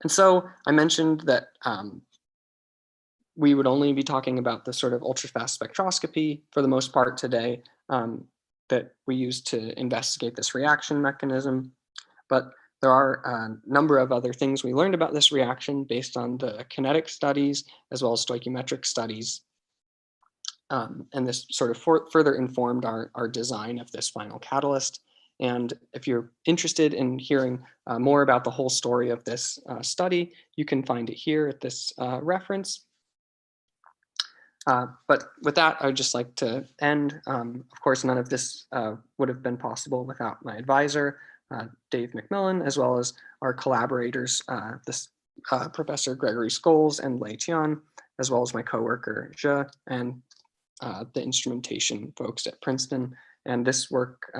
And so I mentioned that we would only be talking about the sort of ultrafast spectroscopy for the most part today that we use to investigate this reaction mechanism. But there are a number of other things we learned about this reaction based on the kinetic studies as well as stoichiometric studies. And this sort of further informed our design of this final catalyst. And if you're interested in hearing more about the whole story of this study, you can find it here at this reference. But with that, I would just like to end. Of course, none of this would have been possible without my advisor, Dave McMillan, as well as our collaborators, Professor Gregory Scholes and Lei Tian, as well as my coworker, Zhe, and the instrumentation folks at Princeton. And this work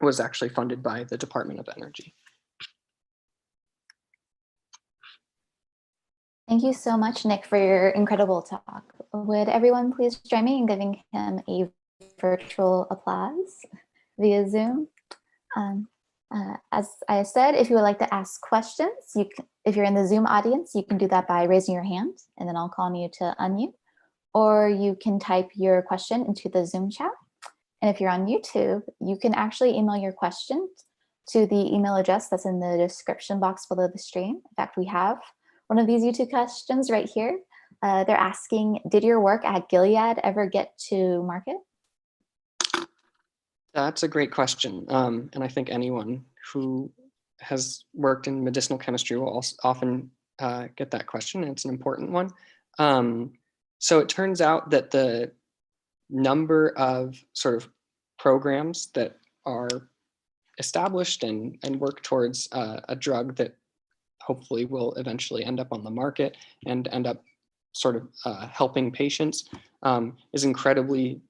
was actually funded by the Department of Energy. Thank you so much, Nick, for your incredible talk. Would everyone please join me in giving him a virtual applause via Zoom? As I said, if you would like to ask questions, if you're in the Zoom audience, you can do that by raising your hand, and then I'll call on you to unmute. Or you can type your question into the Zoom chat. And if you're on YouTube, you can actually email your question to the email address that's in the description box below the stream. In fact, we have one of these YouTube questions right here. They're asking, did your work at Gilead ever get to market? That's a great question. And I think anyone who has worked in medicinal chemistry will also often get that question. It's an important one. So it turns out that the number of sort of programs that are established and work towards a drug that hopefully will eventually end up on the market and end up sort of helping patients is incredibly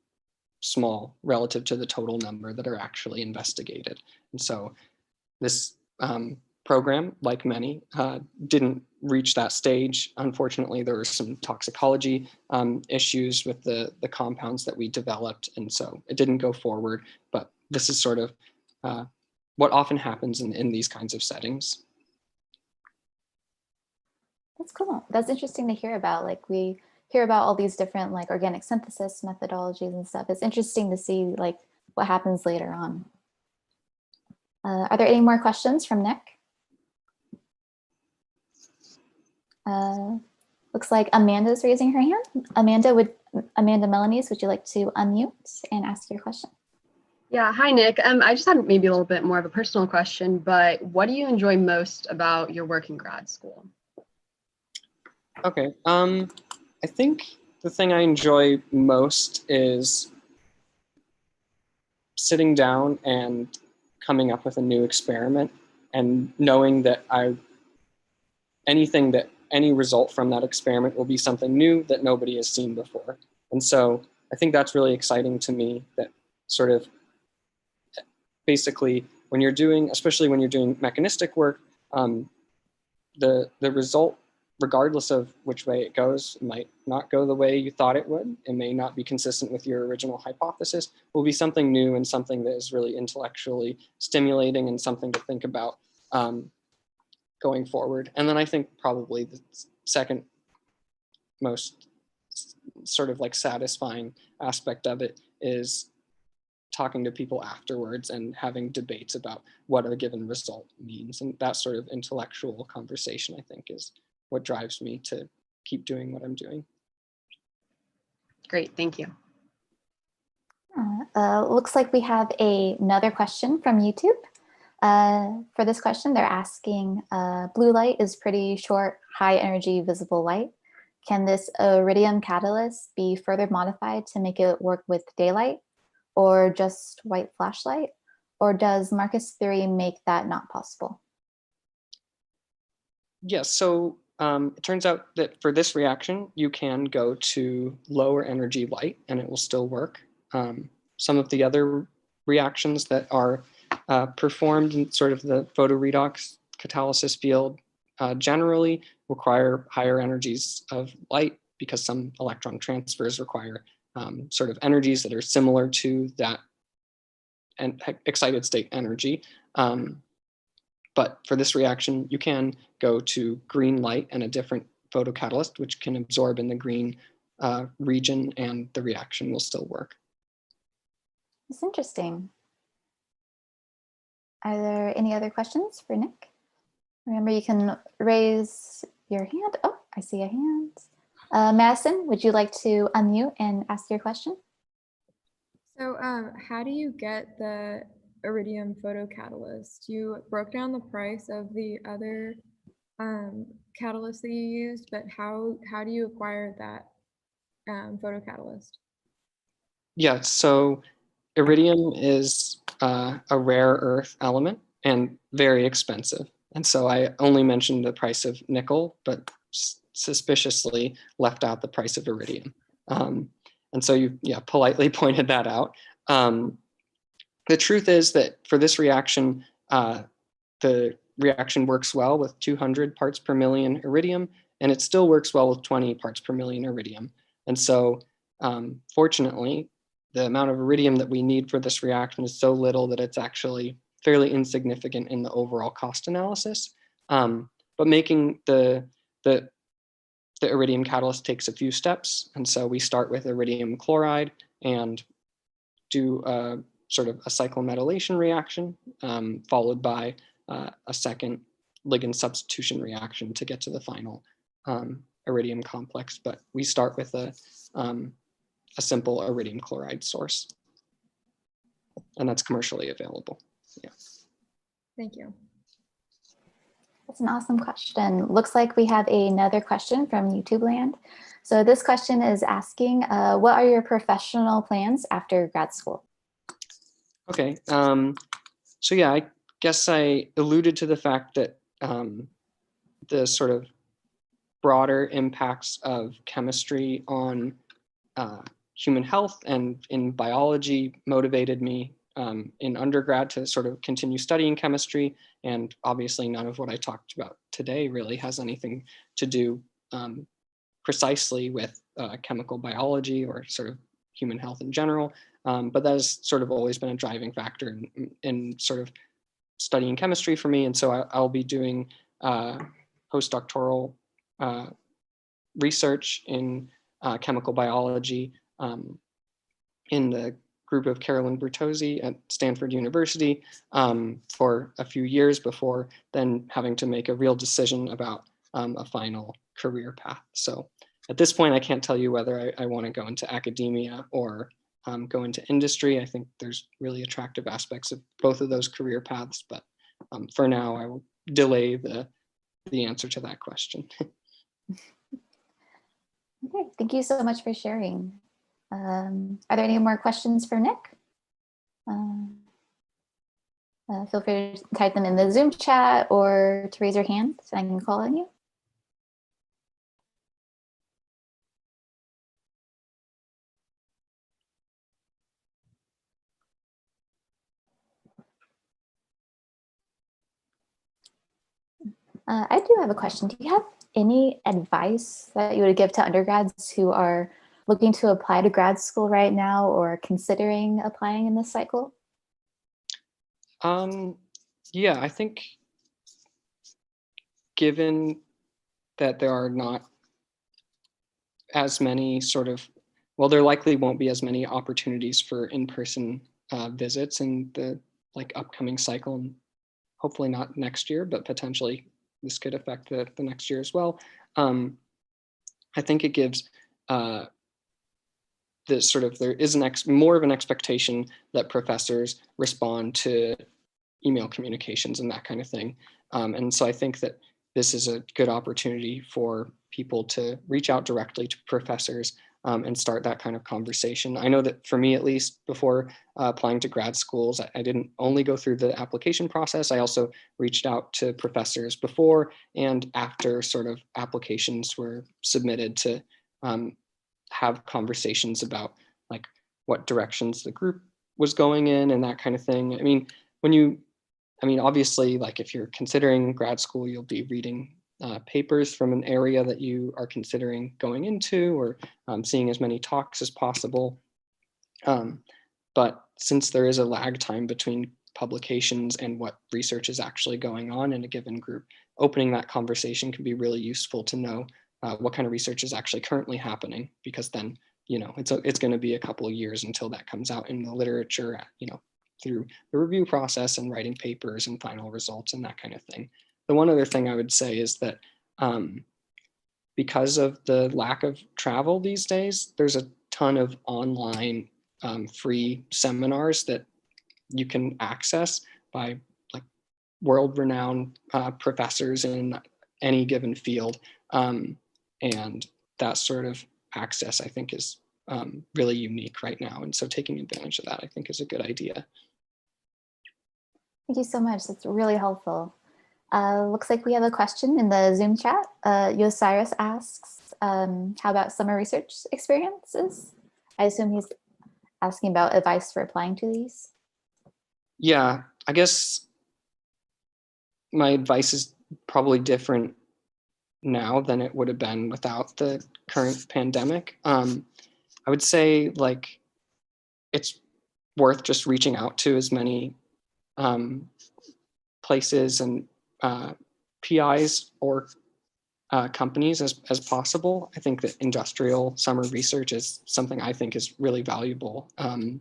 small relative to the total number that are actually investigated. And so this program, like many, didn't reach that stage. Unfortunately, there were some toxicology issues with the compounds that we developed, and so it didn't go forward. But this is sort of what often happens in these kinds of settings. That's cool. That's interesting to hear about. Like, we hear about all these different like organic synthesis methodologies and stuff. It's interesting to see like what happens later on. Are there any more questions from Nick? Looks like Amanda's raising her hand. Amanda Melanie's, would you like to unmute and ask your question? Yeah, hi Nick. I just had maybe a little bit more of a personal question, but what do you enjoy most about your work in grad school? Okay, I think the thing I enjoy most is sitting down and coming up with a new experiment and knowing that any result from that experiment will be something new that nobody has seen before. And so I think that's really exciting to me, that sort of basically when you're doing, especially when you're doing mechanistic work, the result, regardless of which way it goes, might not go the way you thought it would. It may not be consistent with your original hypothesis, will be something new and something that is really intellectually stimulating and something to think about going forward. And then I think probably the second most sort of like satisfying aspect of it is talking to people afterwards and having debates about what a given result means. And that sort of intellectual conversation, I think, is what drives me to keep doing what I'm doing. Great, thank you. Looks like we have another question from YouTube. For this question, they're asking, blue light is pretty short, high energy visible light. Can this iridium catalyst be further modified to make it work with daylight or just white flashlight? Or does Marcus' theory make that not possible? Yes, so it turns out that for this reaction, you can go to lower energy light and it will still work. Some of the other reactions that are performed in sort of the photoredox catalysis field generally require higher energies of light because some electron transfers require sort of energies that are similar to that and excited state energy. But for this reaction, you can go to green light and a different photocatalyst, which can absorb in the green region, and the reaction will still work. That's interesting. Are there any other questions for Nick? Remember, you can raise your hand. Oh, I see a hand. Madison, would you like to unmute and ask your question? So how do you get the iridium photocatalyst? You broke down the price of the other catalyst that you used, but how do you acquire that photocatalyst? Yeah, so iridium is a rare earth element and very expensive. And so I only mentioned the price of nickel, but suspiciously left out the price of iridium. And so you politely pointed that out. The truth is that for this reaction, the reaction works well with 200 parts per million iridium, and it still works well with 20 parts per million iridium. And so fortunately, the amount of iridium that we need for this reaction is so little that it's actually fairly insignificant in the overall cost analysis. But making the iridium catalyst takes a few steps. And so we start with iridium chloride and do sort of a cyclometallation reaction, followed by a second ligand substitution reaction to get to the final iridium complex. But we start with a simple iridium chloride source. And that's commercially available. Yeah. Thank you. That's an awesome question. Looks like we have another question from YouTube land. So this question is asking, what are your professional plans after grad school? Okay, so yeah, I guess I alluded to the fact that the sort of broader impacts of chemistry on human health and in biology motivated me in undergrad to sort of continue studying chemistry. And obviously none of what I talked about today really has anything to do precisely with chemical biology or sort of human health in general. But that has sort of always been a driving factor in sort of studying chemistry for me. And so I'll be doing postdoctoral research in chemical biology in the group of Carolyn Bertozzi at Stanford University for a few years before then having to make a real decision about a final career path. So at this point, I can't tell you whether I want to go into academia or go into industry. I think there's really attractive aspects of both of those career paths, but for now, I will delay the answer to that question. Okay, thank you so much for sharing. Are there any more questions for Nick? Feel free to type them in the Zoom chat or to raise your hand so I can call on you. I do have a question. Do you have any advice that you would give to undergrads who are looking to apply to grad school right now or considering applying in this cycle? Yeah, I think given that there are not as many well, there likely won't be as many opportunities for in-person visits in the upcoming cycle, and hopefully not next year, but potentially this could affect the next year as well. I think it gives there is more of an expectation that professors respond to email communications and that kind of thing. And so I think that this is a good opportunity for people to reach out directly to professors and start that kind of conversation. I know that for me, at least, before applying to grad schools, I didn't only go through the application process. I also reached out to professors before and after sort of applications were submitted to have conversations about what directions the group was going in and that kind of thing. I mean, obviously, if you're considering grad school, you'll be reading papers from an area that you are considering going into or seeing as many talks as possible. But since there is a lag time between publications and what research is actually going on in a given group, opening that conversation can be really useful to know what kind of research is actually currently happening, because then, it's going to be a couple of years until that comes out in the literature, through the review process and writing papers and final results and that kind of thing. The one other thing I would say is that because of the lack of travel these days, there's a ton of online free seminars that you can access by world-renowned professors in any given field. And that sort of access, I think, is really unique right now. And so taking advantage of that, I think, is a good idea. Thank you so much. That's really helpful. Looks like we have a question in the Zoom chat. Yosiris asks, how about summer research experiences? I assume he's asking about advice for applying to these. Yeah, I guess my advice is probably different now than it would have been without the current pandemic. I would say it's worth just reaching out to as many places and PIs or companies as possible. I think that industrial summer research is something I think is really valuable and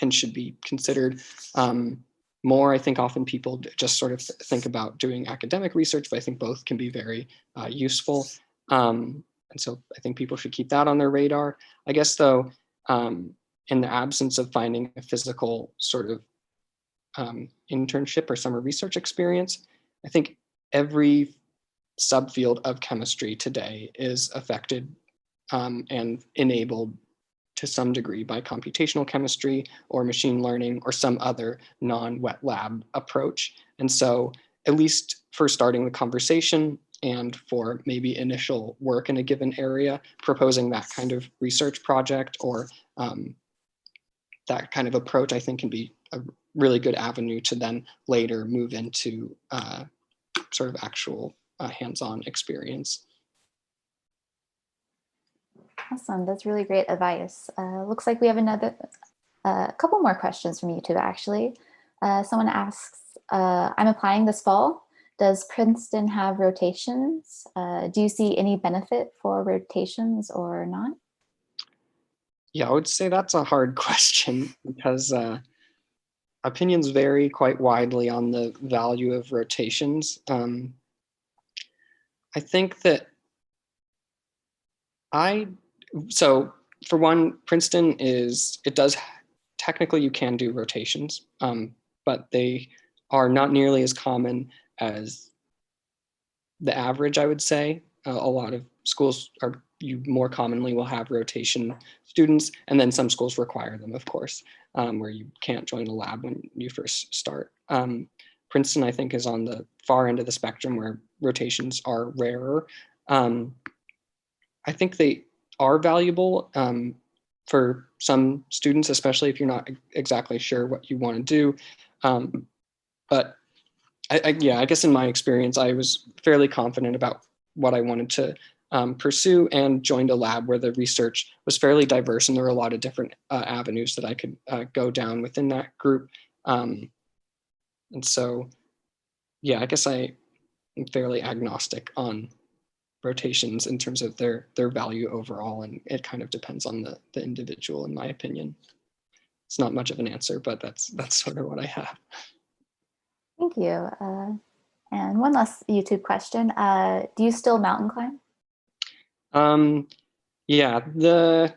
should be considered more. I think often people just sort of think about doing academic research, but I think both can be very useful. And so I think people should keep that on their radar. I guess, though, in the absence of finding a physical sort of internship or summer research experience, I think every subfield of chemistry today is affected and enabled to some degree by computational chemistry or machine learning or some other non-wet lab approach. And so, at least for starting the conversation, and for maybe initial work in a given area, proposing that kind of research project or that kind of approach, I think can be a really good avenue to then later move into sort of actual hands-on experience. Awesome, that's really great advice. Looks like we have a couple more questions from YouTube actually. Someone asks, I'm applying this fall. Does Princeton have rotations? Do you see any benefit for rotations or not? Yeah, I would say that's a hard question because opinions vary quite widely on the value of rotations. I think that so for one, Princeton technically you can do rotations, but they are not nearly as common as the average, I would say. A lot of schools you more commonly will have rotation students, and then some schools require them, of course, where you can't join a lab when you first start. Princeton, I think, is on the far end of the spectrum where rotations are rarer. I think they are valuable for some students, especially if you're not exactly sure what you want to do. But I guess in my experience, I was fairly confident about what I wanted to pursue and joined a lab where the research was fairly diverse and there were a lot of different avenues that I could go down within that group. And so, yeah, I guess I am fairly agnostic on rotations in terms of their value overall, and it kind of depends on the individual, in my opinion. It's not much of an answer, but that's sort of what I have. Thank you. And one last YouTube question. Do you still mountain climb? Yeah, the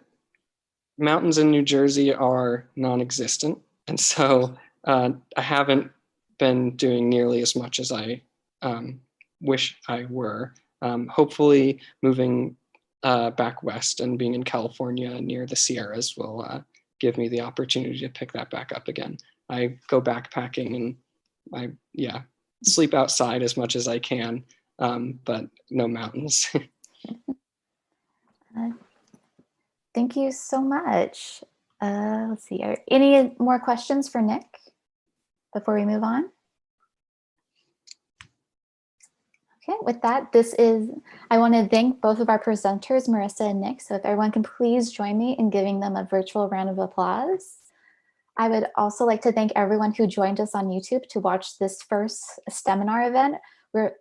mountains in New Jersey are non-existent. And so I haven't been doing nearly as much as I wish I were. Hopefully moving back west and being in California near the Sierras will give me the opportunity to pick that back up again. I go backpacking and I sleep outside as much as I can, but no mountains. Thank you so much. Let's see, are any more questions for Nick before we move on? Okay, with that, I want to thank both of our presenters, Marissa and Nick. So if everyone can please join me in giving them a virtual round of applause. I would also like to thank everyone who joined us on YouTube to watch this first STEMinar event, where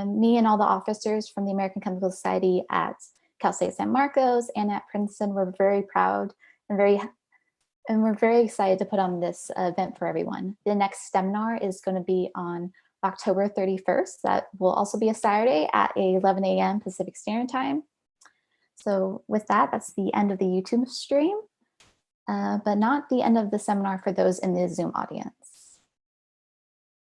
me and all the officers from the American Chemical Society at Cal State San Marcos and at Princeton were very proud and we're very excited to put on this event for everyone. The next STEMinar is going to be on October 31st. That will also be a Saturday at 11 a.m. Pacific Standard Time. So with that, that's the end of the YouTube stream, but not the end of the seminar for those in the Zoom audience.